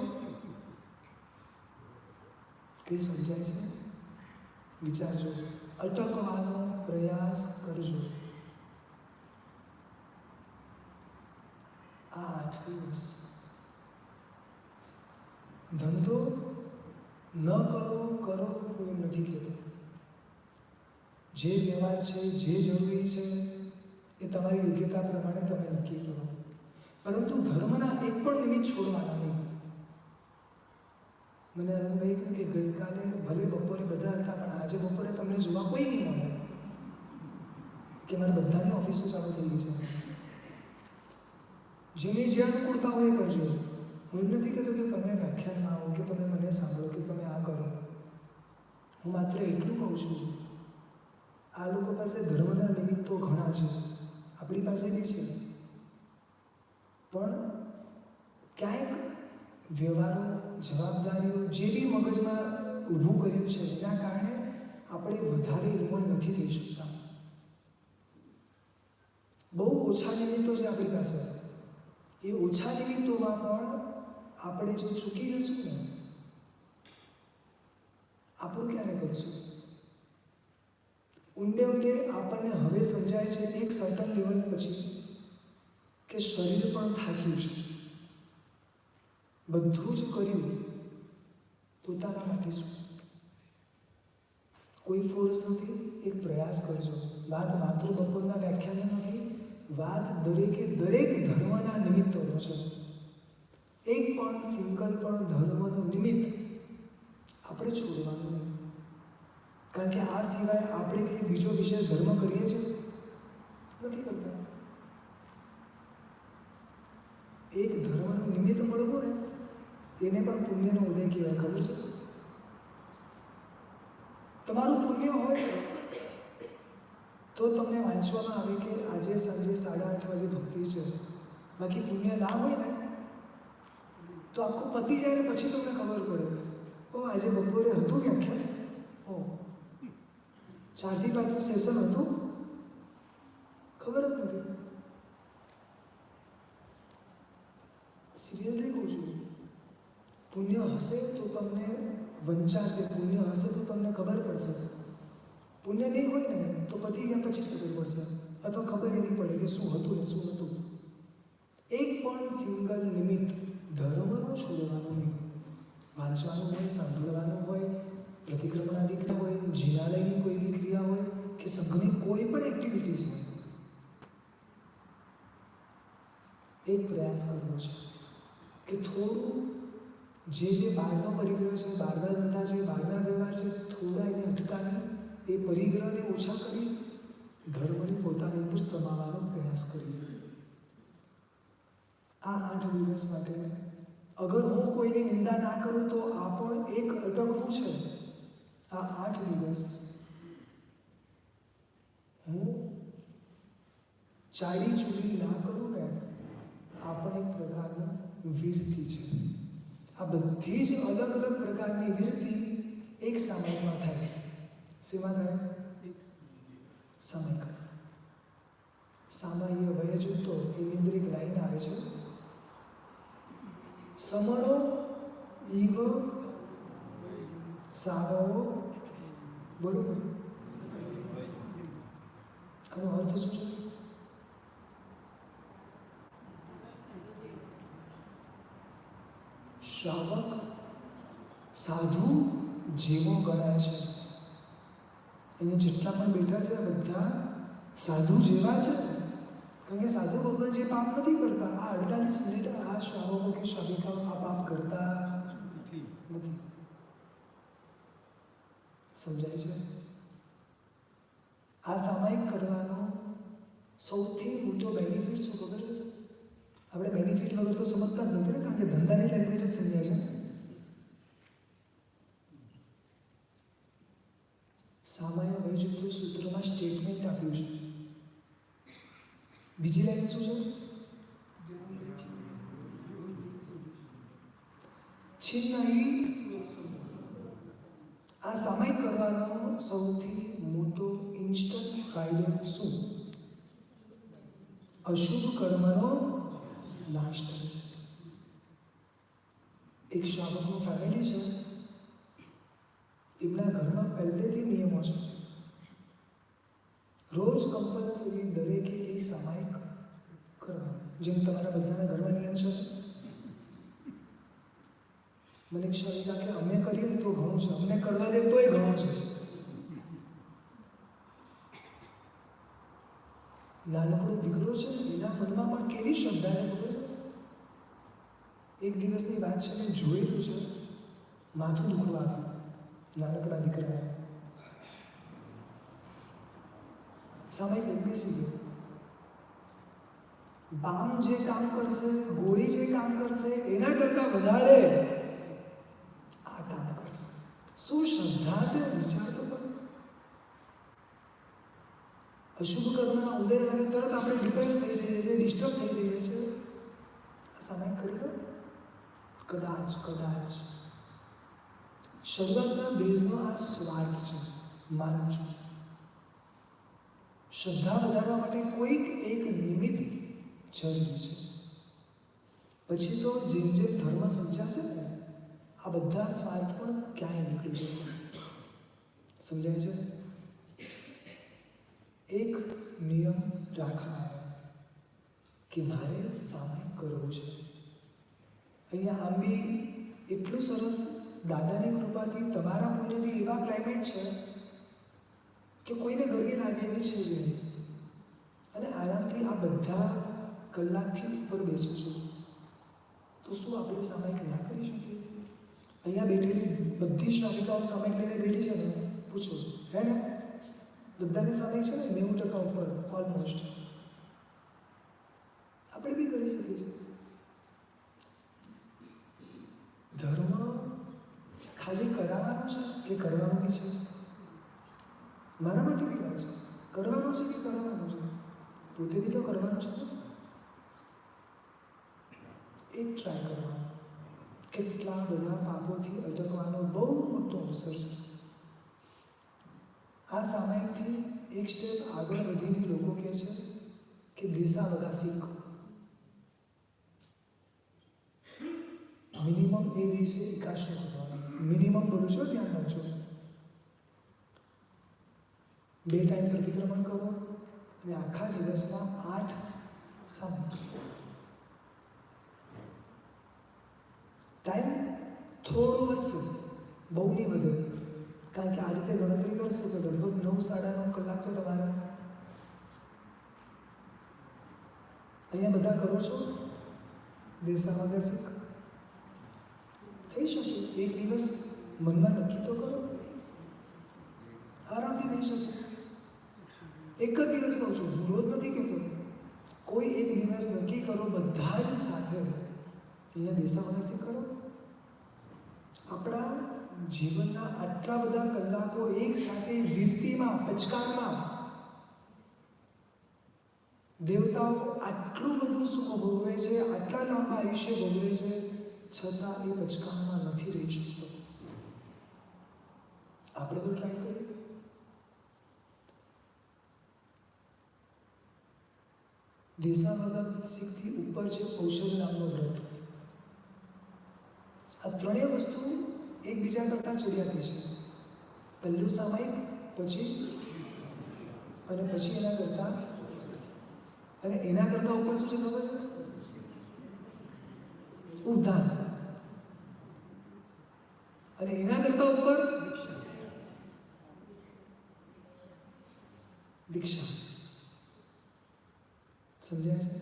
કઈ સમજાય છે? વિચારજો, અટકવાનો પ્રયાસ કરજો. આ 8 દિવસ ધંધો ન કરો હું એમ નથી કહેતો. જે વ્યવહાર છે, જે જરૂરી છે એ તમારી યોગ્યતા પ્રમાણે તમે નક્કી કરો, પરંતુ ધર્મના એક પણ નિમિત્ત છોડવાના નહીં. મને આનંદભાઈ કહ્યું કે ગઈકાલે ભલે બપોરે બધા હતા પણ આજે બપોરે તમને જોવા કોઈ નહીં મળે, કે મારે બધાની ઓફિસો ચાલુ થઈ ગઈ છે. જેની જે અનુકૂળતા હોય એ કરજો. હું એમ નથી કહેતો કે તમે વ્યાખ્યાનમાં આવો, કે તમે મને સાંભળો, કે તમે આ કરો. હું માત્ર એટલું કહું છું, આ લોકો પાસે ધર્મના નિમિત્તો ઘણા છે, આપણી પાસે બી છે, પણ ક્યાંક વ્યવહારો, જવાબદારીઓ જે બી મગજમાં ઊભું કર્યું છે એના કારણે આપણે વધારે ઇન્વોલ્વ નથી થઈ શકતા. બહુ ઓછા નિમિત્તો છે આપણી પાસે. એ ઓછા નિમિત્તોમાં પણ આપણે જો ચૂકી જશું ને, આપણું ક્યારે કરશું? ઊંડે આપણને હવે સમજાય છે એક સર્ટન લેવલ પછી કે શરીર પણ થાક્યું છે. બધું જ કર્યું પોતાના માટે શું? કોઈ ફોર્સ નથી. એક પ્રયાસ કરજો. વાત માત્ર બપોરના વ્યાખ્યાન નથી, વાત દરેકે દરેક ધર્મના નિમિત્તોનો છે. એક પણ સિંગલ પણ ધર્મનું નિમિત્ત આપણે છોડવાનું નહીં. કારણ કે આ સિવાય આપણે કંઈ બીજો વિશેષ ધર્મ કરીએ છીએ? નથી કરતા. એક ધર્મનું નિમિત્ત મળવું ને એને પણ પુણ્યનો ઉદય કહેવાય, ખબર છે? તમારું પુણ્ય હોય તો તમને વાંચવામાં આવે કે આજે સાંજે 8:30 વાગે ભક્તિ છે. બાકી પુણ્ય ના હોય ને તો આખું પતી જાય ને પછી તમને ખબર પડે, ઓ આજે બપોરે હતું કે ખ્યાલ, ઓ 4 થી 5નું સેશન હતું, ખબર જ નથી. સિરિયસલી કહું છું, પુણ્ય હશે તો તમને વંચાશે, પુણ્ય હશે તો તમને ખબર પડશે. પુણ્ય નહીં હોય ને તો પતી ગયા પછી જ ખબર પડશે, અથવા ખબર નહીં પડે કે શું હતું ને શું હતું. એક પણ સિંગલ નિમિત્ત ધર્મનું છોડવાનું નહીં. વાંચવાનું હોય, સાંભળવાનું હોય, પ્રતિક્રમણાદિક હોય, જિનાલયની કોઈ બી ક્રિયા હોય કે સંઘની કોઈ પણ એક્ટિવિટીઝ હોય, એક પ્રયાસ કરવો છે કે થોડું જે બહારનો પરિગ્રહ છે, બહારના ધંધા છે, બહારના વ્યવહાર છે, થોડા એને અટકાવી એ પરિગ્રહને ઓછા કરી ધર્મને પોતાની અંદર સમાવવાનો પ્રયાસ કરીએ. આ 8 દિવસ માટે અગર હું કોઈની નિંદા ના કરું તો આ પણ એક અટકવું છે. આ 8 દિવસ હું ચાડી ચૂડી ના કરું ને, આ પણ એક પ્રકારનું વીરતી છે. આ બધી જ અલગ અલગ પ્રકારની વીરતી એક સમયમાં થાય. શેમાં થાય? સમય. સામાન્ય વય જૂથો એની અંદર એક લાઈન આવે છે, સમણો ઈવ સારો. બોલો, આનો અર્થ શું છે? શ્રાવક સાધુ જેવો ગણાય છે. અહીંયા જેટલા પણ બેઠા છે બધા સાધુ જેવા છે, કારણ કે સાધુ ભગવાન જે પાપ નથી કરતા. આ 48 મિનિટ આ શ્રાવકો કે શ્રાવિકાઓ આ પાપ કરતા નથી. સમજાય છે? આ સામાયિક કરવાનો સૌથી મોટો બેનિફિટ શું ખબર છે? આપણે બેનિફિટ વગર તો સમજતા જ નથી ને, કારણ કે ધંધાની લેંગ્વેજ જ સમજાય છે. સામાન્ય વયજૂથો સૂત્રમાં સ્ટેટમેન્ટ આપ્યું છે. બીજી લાઈન શું છે? છિન્નહી. આ સામાયિક કરવાનો સૌથી મોટો ઇન્સ્ટન્ટ ફાયદો શું? અશુભ કર્મનો નાશ થાય છે. એક શ્રાવકનું ફેમિલી છે, એમના ઘરમાં પહેલેથી નિયમો છે, રોજ કમ્પલસરી દરેકે એક સામાયિક કરવા. જેમ તમારા બધાના ઘરમાં નિયમ છે. મને શ્રાવિકા કે અમે કરીએ ને તો ઘણું છે, અમને કરવા દે તોય ઘણું છે. નાનકડો દીકરો છે, એના મનમાં પણ કેવી શ્રદ્ધા છે ખબર છે? એક દિવસની વાત છે, મેં જોયેલું છે, માથું દુખવા આવ્યું નાનકડા દીકરાને. સામાયિક બેસી ગયો. બામ જે કામ કરશે, ગોળી જે કામ કરશે એના કરતા વધારે આ કામ કરશે. શું શ્રદ્ધા છે, વિચાર તો કરો. અશુભ કર્મના ઉદય આવે તરત આપણે ડિપ્રેસ થઈ જઈએ છીએ, ડિસ્ટર્બ થઈ જઈએ છીએ. આ સામાયિક કરી દો. કદાચ શરૂઆતના બેઝનો આ સ્વાર્થ છે, માનું છું. શ્રદ્ધા વધારવા માટે કોઈક એક નિમિત્ત જરૂરી છે. પછી તો જેમ જેમ ધર્મ સમજાશે ને, આ બધા સ્વાર્થ પણ ક્યાંય નીકળી જશે. સમજાય છે? એક નિયમ રાખવાનો કે મારે સામાયિક કરવું છે. અહીંયા આમ બી એટલું સરસ દાદાની કૃપાથી, તમારા પુણ્યથી એવા ક્લાઇમેટ છે કે કોઈને ગરમી લાગે એવી છે જ નહીં. અને આરામથી આ બધા કલાકથી ઉપર બેસું છું. તો શું આપણે સામાયિક ના કરી શકીએ? અહીંયા બેઠેલી બધી શ્રાવિકાઓ સામાયિક લઈને બેઠી છે ને, પૂછો હે ને? બધાની સામાયિક છે ને 90% ઉપર ઓલમોસ્ટ. આપણે બી કરી શકીએ છીએ. ધર્મ ખાલી કરાવવાનો છે કે કરવાનો બી છે? મારા માટે બી વાત છે, કરવાનું છે કે કરવાનું છે, પોતે બી તો કરવાનું છે. એક ટ્રાય કરવાનો. કેટલા બધા પાપોથી અટકવાનો બહુ મોટો અવસર છે. આ સામાયિકથી એક સ્ટેપ આગળ વધીને લોકો કહે છે કે દેશા બધા શીખ. મિનિમમ એ દિવસે એકાશો કરવાનો. મિનિમમ બોલું છો, ધ્યાન રાખજો. 2 ટાઈમ પ્રતિક્રમણ કરો અને આખા દિવસમાં 8 સમ. ટાઈમ થોડો વધશે, બહુ નહીં વધે, કારણ કે આ રીતે ગણતરી કરશો તો લગભગ 9-9.5 કલાક તો તમારા. અહીંયા બધા કરો છો દેશામાં બેસી થઈ શકે. એક દિવસ મનમાં નક્કી તો કરો, આરામથી થઈ શકે. એક જ દિવસ કહું છું, હું રોજ નથી કહેતો. કોઈ એક દિવસ નક્કી કરો બધા જ સાથે, અહીંયા દેશાવાસી કરો. આપણા જીવનના આટલા બધા કલાકો એક સાથે વીરતીમાં, પચકારમાં, દેવતાઓ આટલું બધું સુખ ભોગવે છે, આટલા લાંબા આયુષ્ય ભોગવે છે, છતાં એ પચકારમાં નથી રહી શકતો. આપણે તો ટ્રાય કરીએ. દેશાવગત શીખથી ઉપર છે કૌશલ નામનો વ્રત. આ ત્રણેય વસ્તુ એકબીજા કરતાં ચડિયાતી છે. પહેલું સામાયિક, પછી અને પછી એના કરતાં, અને એના કરતાં ઉપર શું છે ખબર છે? ઉદ્ધાર. અને એના કરતાં ઉપર દીક્ષા. સમજાય છે?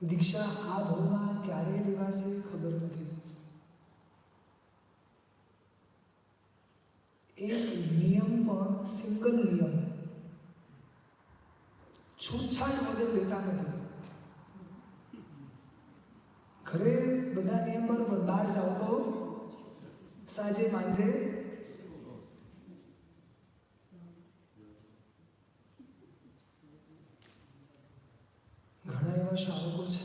દીક્ષા આ ભાવમાં ક્યારે લેવાશે ખબર નથી. એક નિયમ પણ, સિંગલ નિયમ, છૂટછાટ વગર લેતા નથી. ઘરે બધા નિયમ બરોબર, બહાર જાઓ તો સાજે માંદે. ઘણા એવા શાવકો છે,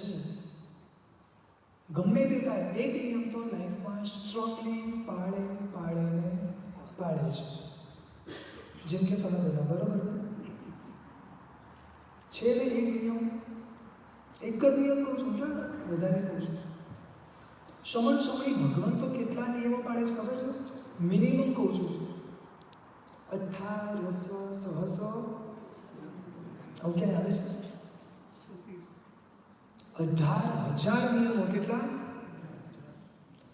ગમે તે થાય એક નિયમ તો લાઈફમાં સ્ટ્રોંગલી પાળે છે. જેમ કે તમે બધા બરોબર છે ને? એક નિયમ, એક જ નિયમ કહું છું, ક્યાં વધારે કહું છું. સમણી ભગવાન તો કેટલા નિયમો પાડે છે ખબર છે? મિનિમમ કહું છું 18 સહસ. ઓકે, આવે છે 18,000 નિયમો. કેટલા?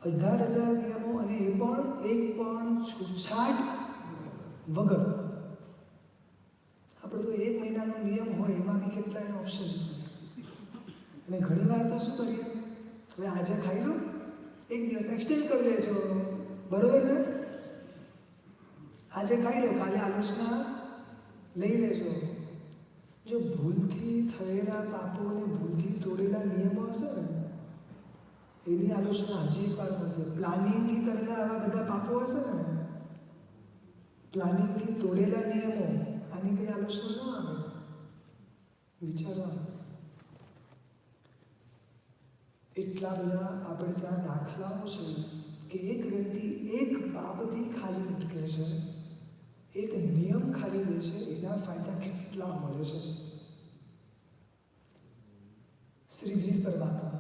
18,000 નિયમો. અને એ પણ એક પણ છૂટછાટ વગર. આપણે તો 1 મહિનાનો નિયમ હોય, એમાં બી કેટલાય ઓપ્શન્સ હોય. અને ઘણી વાર તો શું કરીએ, હવે આજે ખાઈ લો, એક દિવસ એક્સટેન્ડ કરી લેજો, બરોબર ને? આજે ખાઈ લો, કાલે આલોચના લઈ લેજો. જો ભૂલથી થયેલા પાપો અને ભૂલથી તોડેલા નિયમો હશે ને, એની આલોચના હજી એક વાર મળશે. પ્લાનિંગથી કરેલા આવા બધા પાપો હશે ને, પ્લાનિંગથી તોડેલા નિયમો, આની કઈ આલોચના ન આવે. વિચારવા એટલા બધા આપણે ત્યાં દાખલાઓ છે કે એક વ્યક્તિ એક પાપથી ખાલી અટકે છે, એક નિયમ ખાલી લે છે, એના ફાયદા કેટલા મળે છે. શ્રી વીર પરમાત્મા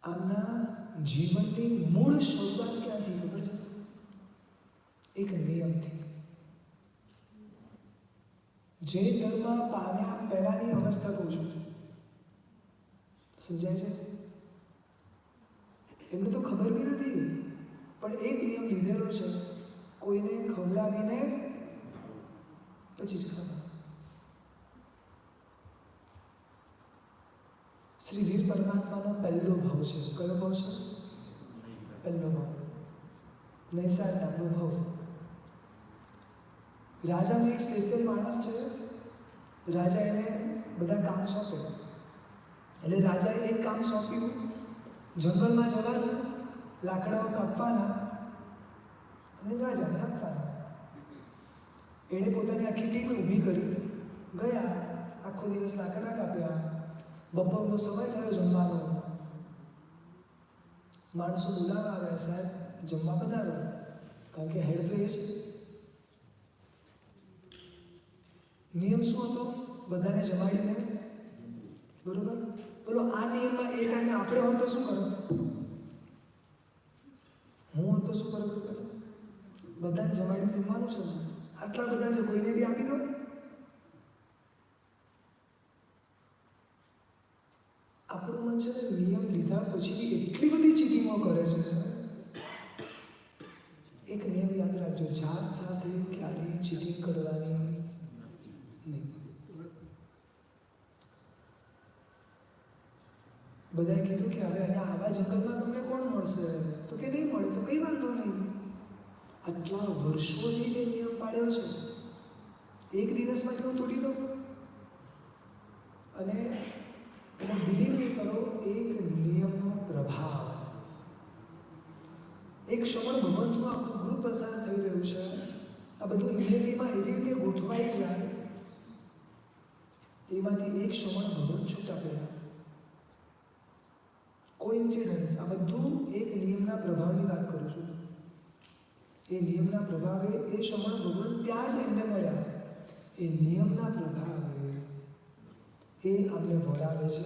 આમના જીવનની મૂળ શરૂઆત ક્યાંથી ખબર છે? એક નિયમથી. જે ધર્મ પામ્યા પહેલાની અવસ્થા કહું છું, સમજાય છે? એમને તો ખબર બી નથી, પણ એક નિયમ લીધેલો છે, કોઈને ખવડાવીને પછી જ ખાવા. શ્રી વીર પરમાત્માનો પહેલો ભાવ છે. કયો ભાવ છે? પહેલો ભાવ. નૈસાદ નામનો ભાવ. રાજાનો એક સ્પેશિયલ માણસ છે, રાજા એને બધા કામ સોંપે. એટલે રાજાએ એક કામ સોંપ્યું, જંગલમાં જવાનું, લાકડાઓ કાપવાના અને રાજાને આપવાના. એણે પોતાની આખી ટીમ ઊભી કરી, ગયા, આખો દિવસ લાકડા કાપ્યા, બપોરનો સમય થયો જમવાનો, માણસો બોલાવા આવ્યા, સાહેબ જમવા પધારો, કારણ કે હેડ તો એ છે. નિયમ શું હતો? બધાને જમાડીને, બરોબર? બોલો આ નિયમમાં એ ટાઈમે આપણે હોત તો શું કરો? હું હોત તો શું કરો? બધાને જમાડીને જમવાનું છે, આટલા બધા છે, કોઈને બી આપી દો. આપણું મન છે ને નિયમ લીધા પછી એટલી બધી ચીટિંગો કરે છે. એક નિયમ યાદ રાખજો, જાત સાથે ક્યારેય ચીટિંગ કરવાની નહીં. બધાએ કીધું કે હવે અહીંયા આવા જંગલમાં તમને કોણ મળશે? તો કે નહીં મળે તો કંઈ વાંધો નહીં. આટલા વર્ષોથી જે નિયમ પાડ્યો છે એક દિવસમાં હું તોડી દઉં. અને તમે બિલીવ નહીં કરો, એક નિયમનો પ્રભાવ, એક શ્રવણ ભગવંતનું આખું ગ્રુપ પસાર થઈ રહ્યું છે. આ બધું નિયતિમાં એવી રીતે ગોઠવાઈ જાય, એમાંથી એક શ્રવણ ભગવંત છૂટા પડ્યા. કોઇન્સિડન્સ? આ બધું એક નિયમના પ્રભાવની વાત કરું છું. એ નિયમના પ્રભાવે એ શ્રવણ ભગવંત ત્યાં જ એમને મળ્યા. એ નિયમના પ્રભાવે એ અમને વળાવે છે.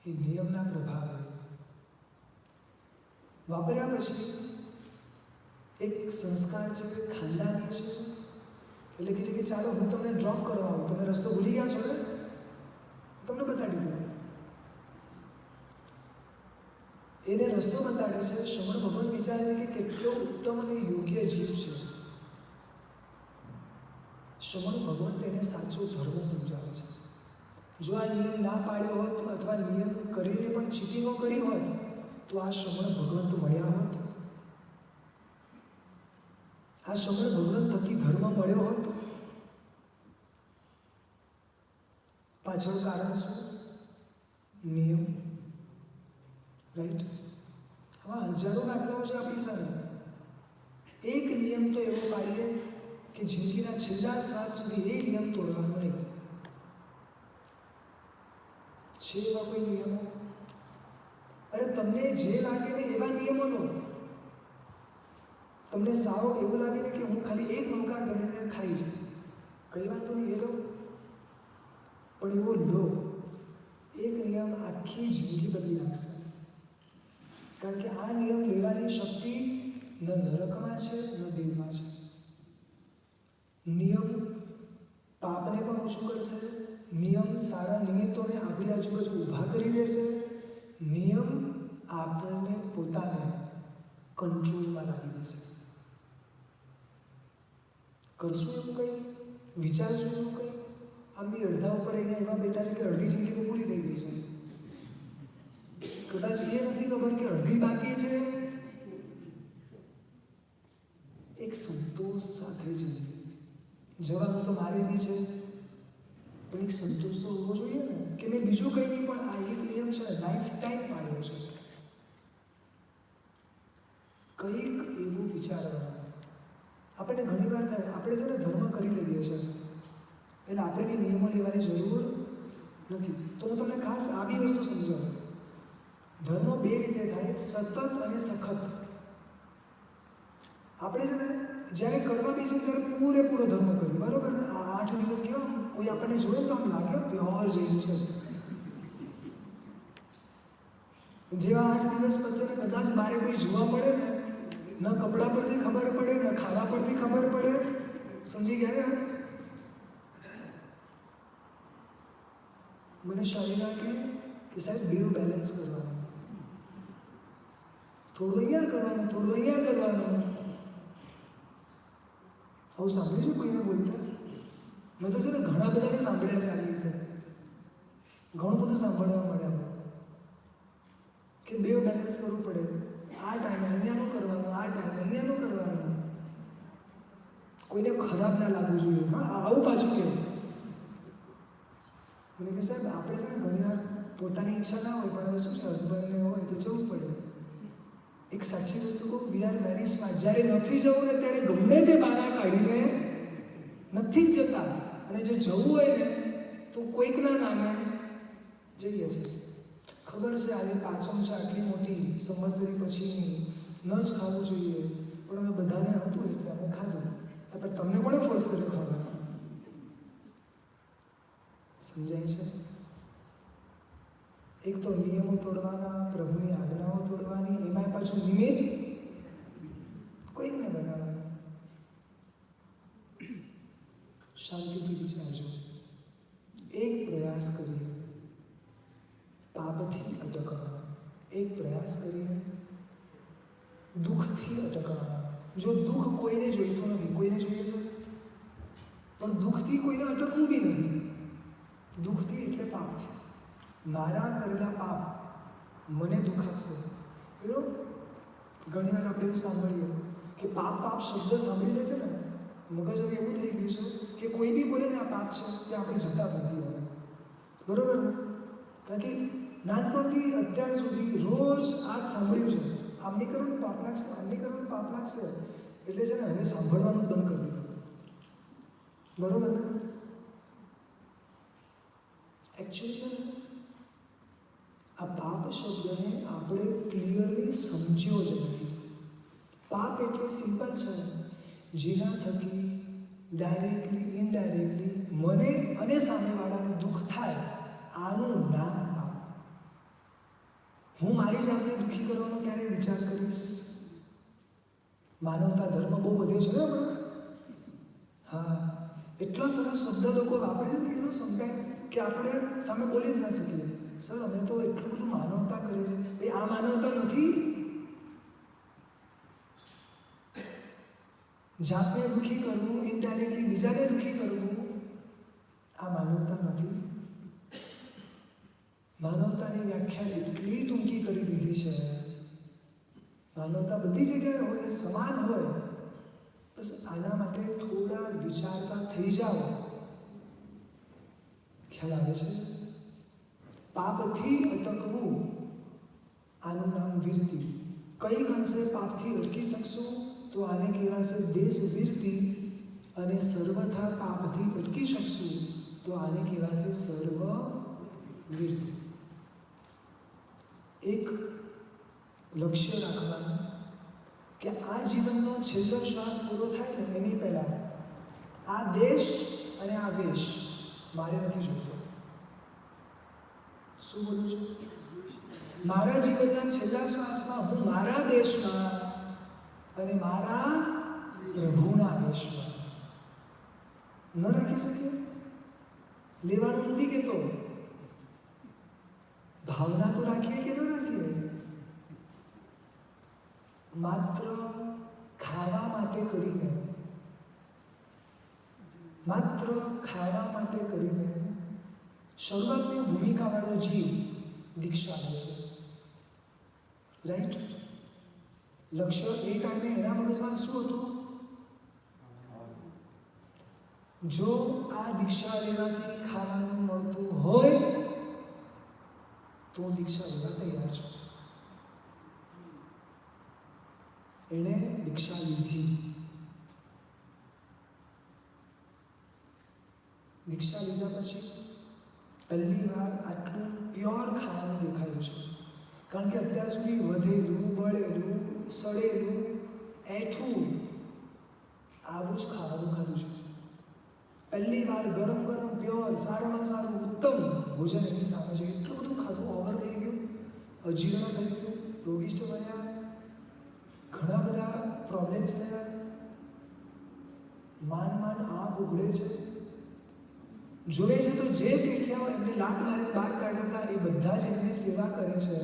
એ નિયમના પ્રભાવે વાપર્યા પછી એક સંસ્કાર છે, ખાનદાની છે. એટલે કે ચાલો હું તમને ડ્રોપ કરવા આવું, તમે રસ્તો ભૂલી ગયા છો ને, તમને બતાડી દઉં. એને રસ્તો બતાડે છે. શ્રવણ ભગવાન વિચારે છે કે કેટલો ઉત્તમ અને યોગ્ય જીવ છે. શ્રવણ ભગવાન તેને સાચો ધર્મ સમજાવે છે. જો આ નિયમ ના પાડ્યો હોત અથવા નિયમ કરીને પણ ચીટિંગો કરી હોત તો આ શ્રવણ ભગવંત મળ્યા હોત. આ શ્રવણ ભગવંત થકી ધર્મ મળ્યો હોત. પાછળ કારણ શું? નિયમ. રાઈટ? આવા હજારો દાખલાઓ છે આપણી સામે. એક નિયમ તો એવો પાડીએ કે જિંદગીના છેલ્લા શ્વાસ સુધી એ નિયમ તોડવાનો નહીં. છે એવા કોઈ નિયમો? અરે તમને જે લાગે ને એવા નિયમો લો. તમને સારો એવું લાગે ને કે હું ખાલી એક નૌકાર બનીને ખાઈશ, કઈ વાંધો નહીં, એ લો. પણ એવો લો, એક નિયમ આખી જિંદગી બદલી નાખશે. કારણ કે આ નિયમ લેવાની શક્તિ ન નરકમાં છે ન દેવમાં છે. નિયમ પાપને પણ ઓછું કરશે. નિયમ સારા નિમિત્તોને આપણી આજુબાજુ ઊભા કરી દેશે. નિયમ આપણને પોતાને કંટ્રોલમાં લાવી દેશે. કરશું એવું કંઈ? વિચારશું એવું કંઈ? આમ બી અડધા ઉપર અહીંયા એવા બેઠા છે કે અડધી જિંદગી તો પૂરી થઈ ગઈ છે. કદાચ એ નથી ખબર કે અડધી બાકી છે. એક સંતોષ સાથે જવાનું તો મારે બી છે, પણ એક સંતોષ તો હોવો જોઈએ ને કે મેં બીજું કંઈ નહીં પણ આ એક નિયમ છે, લાઈફ ટાઈમ પાડ્યો છે. કંઈક એવું વિચારવાનું. આપણને ઘણી વાર થાય, આપણે છે ને ધર્મ કરી લઈએ છીએ એટલે આપણે કંઈ નિયમો લેવાની જરૂર નથી. તો હું તમને ખાસ આવી વસ્તુ સમજાવું. ધર્મ બે રીતે થાય, સતત અને સખત. આપણે છે ને જ્યારે કરવા બેસીએ ત્યારે પૂરેપૂરો ધર્મ કરીએ, બરોબર ને? આ 8 દિવસ કેવા કોઈ આપણને જોવે તો આમ લાગે પ્યોર જૈન છે. જેવા 8 દિવસ પછી ને કદાચ મારે કોઈ જોવા પડે ને, ન કપડા પરથી ખબર પડે, ન ખાવા પરથી ખબર પડે, સમજી ગયા ને? મને શાળીના કે સાહેબ બેવ બેલેન્સ કરવાનું, થોડું અહીંયા કરવાનું, થોડું અહીંયા કરવાનું. આવું સાંભળ્યું છે કોઈને બોલતા? મેં તો છે ને ઘણા બધાને સાંભળ્યા છે આવી રીતે. ઘણું બધું સાંભળવા મળ્યા કે બેવ બેલેન્સ કરવું પડે. આ ટાઈમે અહીંયાનું કરવાનું, આ ટાઈમે અહીંયાનું કરવાનું. કોઈને ખરાબ ના લાગવું જોઈએ. હા, આવું પાછું કેવું. મને કે સાહેબ આપણે છે ને ઘણી વાર પોતાની ઈચ્છા ના હોય પણ હવે શું છે, હસબન્ડને હોય તો જવું પડે. એક સાચી વસ્તુ કહું, વી આર વેરી સ્માર્ટ. જ્યારે નથી જવું ને ત્યારે ગમે તે બહાના કાઢીને નથી જ જતા. અને જો જવું હોય ને તો કોઈકના નામે જઈએ છીએ. ખબર છે આવી પાચમ છે આટલી મોટી સંવત્સરી પછીની, ન જ ખાવું જોઈએ, પણ અમે બધાને હતું એટલે અમે ખાધું. પણ તમને કોણે ફોર્સ કર્યો ખાવાનું? સમજાય છે? એક તો નિયમો તોડવાના, પ્રભુની આજ્ઞાઓ તોડવાની, એમાંય પાછું નિમિત્ત કોઈકને બનાવવાનું. શાંતિથી વિચારજો. એક પ્રયાસ કરીએ પાપથી અટકવાનો, એક પ્રયાસ કરીએ દુઃખથી અટકવાનો. જો દુઃખ કોઈને જોઈતું નથી, કોઈને જોઈએ છે પણ દુઃખથી કોઈને અટકવું બી નથી. દુઃખથી એટલે પાપથી. મારા કરેલા પાપ મને દુઃખ આપશે. ઘણી વાર આપણે એવું સાંભળીએ કે પાપ પાપ શબ્દ સાંભળી લે છે ને, મગજ હવે એવું થઈ ગયું છે કે કોઈ બી બોલે ને આ પાપ છે તે આપણે જતા નથી હવે. બરોબર ને? કારણ કે નાનપણથી અત્યાર સુધી રોજ આ જ સાંભળ્યું છે, આમ નહીં કરવાનું પાપ લાગશે, આમ નહીં કરવાનું પાપ લાગશે, એટલે છે ને હવે સાંભળવાનું બંધ કરી દીધું. બરોબર ને? એકચ્યુઅલી છે ને આ પાપ શબ્દને આપણે ક્લિયરલી સમજ્યો જ નથી. પાપ એટલે સિમ્પલ છે, જેના થકી ડાયરેક્ટલી ઇનડાયરેક્ટલી મને અને સામેવાળાને દુઃખ થાય, આનું નામ પાપ. હું મારી જાતને દુઃખી કરવાનો ક્યારે વિચાર કરીશ? માનવતા ધર્મ બહુ વધ્યો છે ને હમણાં. હા, એટલા સરસ શબ્દ લોકો વાપરે છે એનો સમજાય કે આપણે સામે બોલી જ ના શકીએ. સર અમે તો એટલું બધું માનવતા કરીએ છીએ. ભાઈ આ માનવતા નથી. જાતને દુઃખી કરવું, ઇનડાયરેક્ટલી બીજાને દુઃખી કરવું, આ માનવતા નથી. માનવતાની વ્યાખ્યા એટલી ટૂંકી કરી દીધી છે. માનવતા બધી જગ્યાએ હોય, સમાન હોય. બસ આના માટે થોડા વિચારતા થઈ જાઓ, ખ્યાલ આવે છે? પાપથી અટકવું, આનું નામ વીરતી. કઈ અંશે પાપથી અટકી શકશું તો આને કહેવાશે દેશવીરતી, અને સર્વથા પાપથી અટકી શકશું તો આને કહેવાશે સર્વવીરતી. એક લક્ષ્ય રાખવાનું કે આ જીવનનો છેલ્લો શ્વાસ પૂરો થાય ને એની પહેલાં આ દેશ અને આ વેશ મારે નથી જોઈતો. શું બોલું છું? મારા જીવનના છેલ્લા શ્વાસમાં હું મારા દેશમાં અને મારા પ્રભુના દેશમાં ન રાખી શકીએ. લેવાનું નથી કહેતો, ભાવના તો રાખીએ કે ન રાખીએ? માત્ર ખાવા માટે કરીને, માત્ર ખાવા માટે કરીને શરૂઆતની ભૂમિકાવાળો જીવ દીક્ષા લે છે. રાઈટ? લક્ષ્ય એ ટાઈમે એના મગજમાં શું હતું? જો આ દીક્ષા લેવાથી ખાવાનું મળતું હોય તો દીક્ષા લેવા તૈયાર છો. એણે દીક્ષા લીધી. દીક્ષા લીધા પછી પહેલી વાર આટલું પ્યોર ખાવાનું દેખાયું છે. કારણ કે અત્યાર સુધી વધેલું, બળેલું, સડેલું, એઠું આવું જ ખાવાનું ખાધું છે. પહેલી વાર ગરમ ગરમ પ્યોર, સારામાં સારું ઉત્તમ ભોજન એની સામે છે. એટલું બધું ખાધું, ઓવર થઈ ગયું, અજીર્ણ થઈ ગયું, રોગિષ્ટ બન્યા, ઘણા બધા પ્રોબ્લેમ્સ થયા, માન આંખ ઉઘડે છે. જોડે છે તો જે શેઠિયાઓ એમને લાત મારીને બહાર કાઢતા એ બધા જ એમની સેવા કરે છે.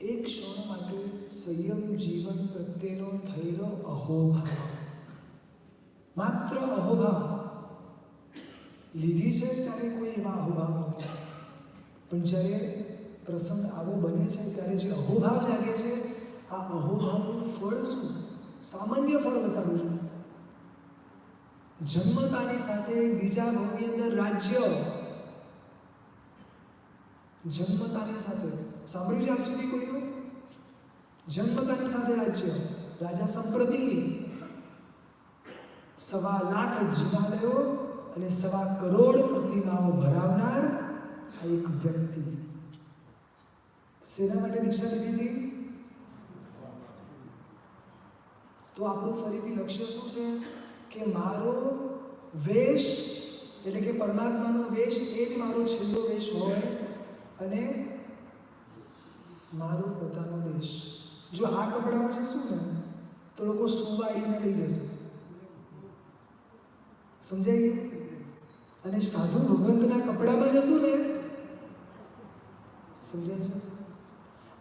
એક ક્ષણ માટે સંયમ જીવન પ્રત્યેનો થયેલો અહોભાવ, માત્ર અહોભાવ લીધી છે ત્યારે કોઈ એવા અહોભાવ નથી. પણ જ્યારે પ્રસંગ આવો બને છે ત્યારે જે અહોભાવ જાગે છે, આ અહોભાવનું ફળ શું? સામાન્ય ફળ બતાડું છું. જન્મતાની સાથે બીજા ભાવની અંદર રાજ્ય, જન્મતાની સાથે સાંભળ્યું છે આજ સુધી કોઈનું? જન્મતાની સાથે રાજ્ય, રાજા સંપ્રતિ, 1.25 લાખ જિનાલયો અને 1.25 કરોડ પ્રતિમાઓ ભરાવનાર આ એક વ્યક્તિ શેના માટે દીક્ષા લીધી હતી? તો આપણું ફરીથી લક્ષ્ય શું છે કે મારો વેશ એટલે કે પરમાત્માનો વેશ એ જ મારો છેલ્લો વેશ હોય અને મારો પોતાનો દેશ. જો આ કપડામાં જશું ને તો લોકો સુવાડીને લઈ જશે, સમજાય? અને સાધુ ભગવંતના કપડામાં જશું ને, સમજાય છે?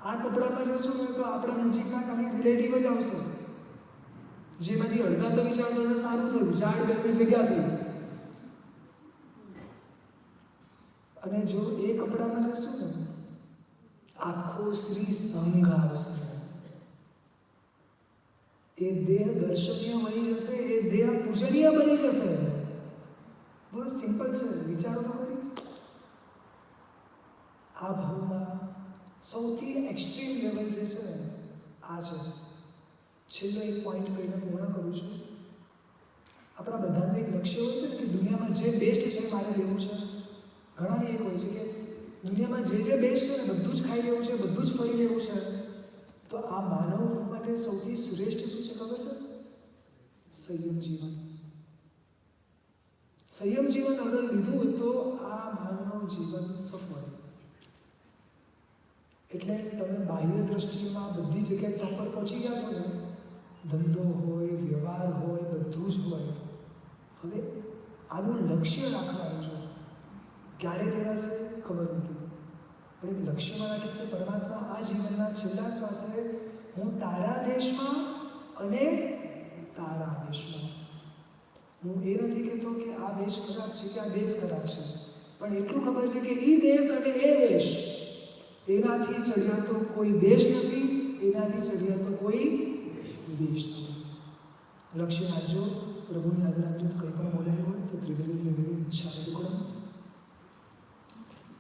આ કપડામાં જશું ને તો આપણા નજીકના ખાલી રિલેટિવ જ આવશે, જેમાંથી અડધા તો વિચારતો હશે સારું થયું, ઝાડ ગરમી જગ્યા થઈ. અને જો એ કપડામાં જશું ને આખો શ્રી સંઘ આવશે. એ દેહ દર્શનીય બની જશે, એ દેહ પૂજનીય બની જશે. બહુ સિમ્પલ છે, વિચારો તો ખરી. આ ભાવમાં સૌથી એક્સ્ટ્રીમ લેવલ જે છે આ છે. છેલ્લો એક પોઈન્ટ કહીને પૂર્ણ કરું છું. આપણા બધાનું એક લક્ષ્ય હોય છે ને કે દુનિયામાં જે બેસ્ટ છે મારે લેવું છે. ઘણાને એક હોય છે કે દુનિયામાં જે બેસ્ટ છે ને બધું જ ખાઈ લેવું છે, બધું જ ફરી લેવું છે. તો આ માનવ માટે સૌથી શ્રેષ્ઠ શું છે ખબર છે? સંયમ જીવન. સંયમ જીવન અગર લીધું તો આ માનવ જીવન સફળ. એટલે તમે બાહ્ય દ્રષ્ટિમાં બધી જગ્યાએ ટોપ પર પહોંચી ગયા છો ને, ધંધો હોય, વ્યવહાર હોય, બધું જ હોય. હવે આનું લક્ષ્ય રાખવાનું છે. ક્યારે લેવાશે ખબર નથી, પણ એક લક્ષ્યમાં રાખીએ કે પરમાત્મા આ જીવનના છેલ્લા શ્વાસે હું તારા દેશમાં અને તારા દેશમાં. હું એ નથી કહેતો કે આ દેશ ખરાબ છે કે આ દેશ ખરાબ છે, પણ એટલું ખબર છે કે એ દેશ અને એ દેશ એનાથી ચડિયાતો કોઈ દેશ નથી, એનાથી ચડિયાતો કોઈ દેશ નથી. લક્ષ્ય રાખજો, પ્રભુની આજ્ઞા વિરુદ્ધ કંઈ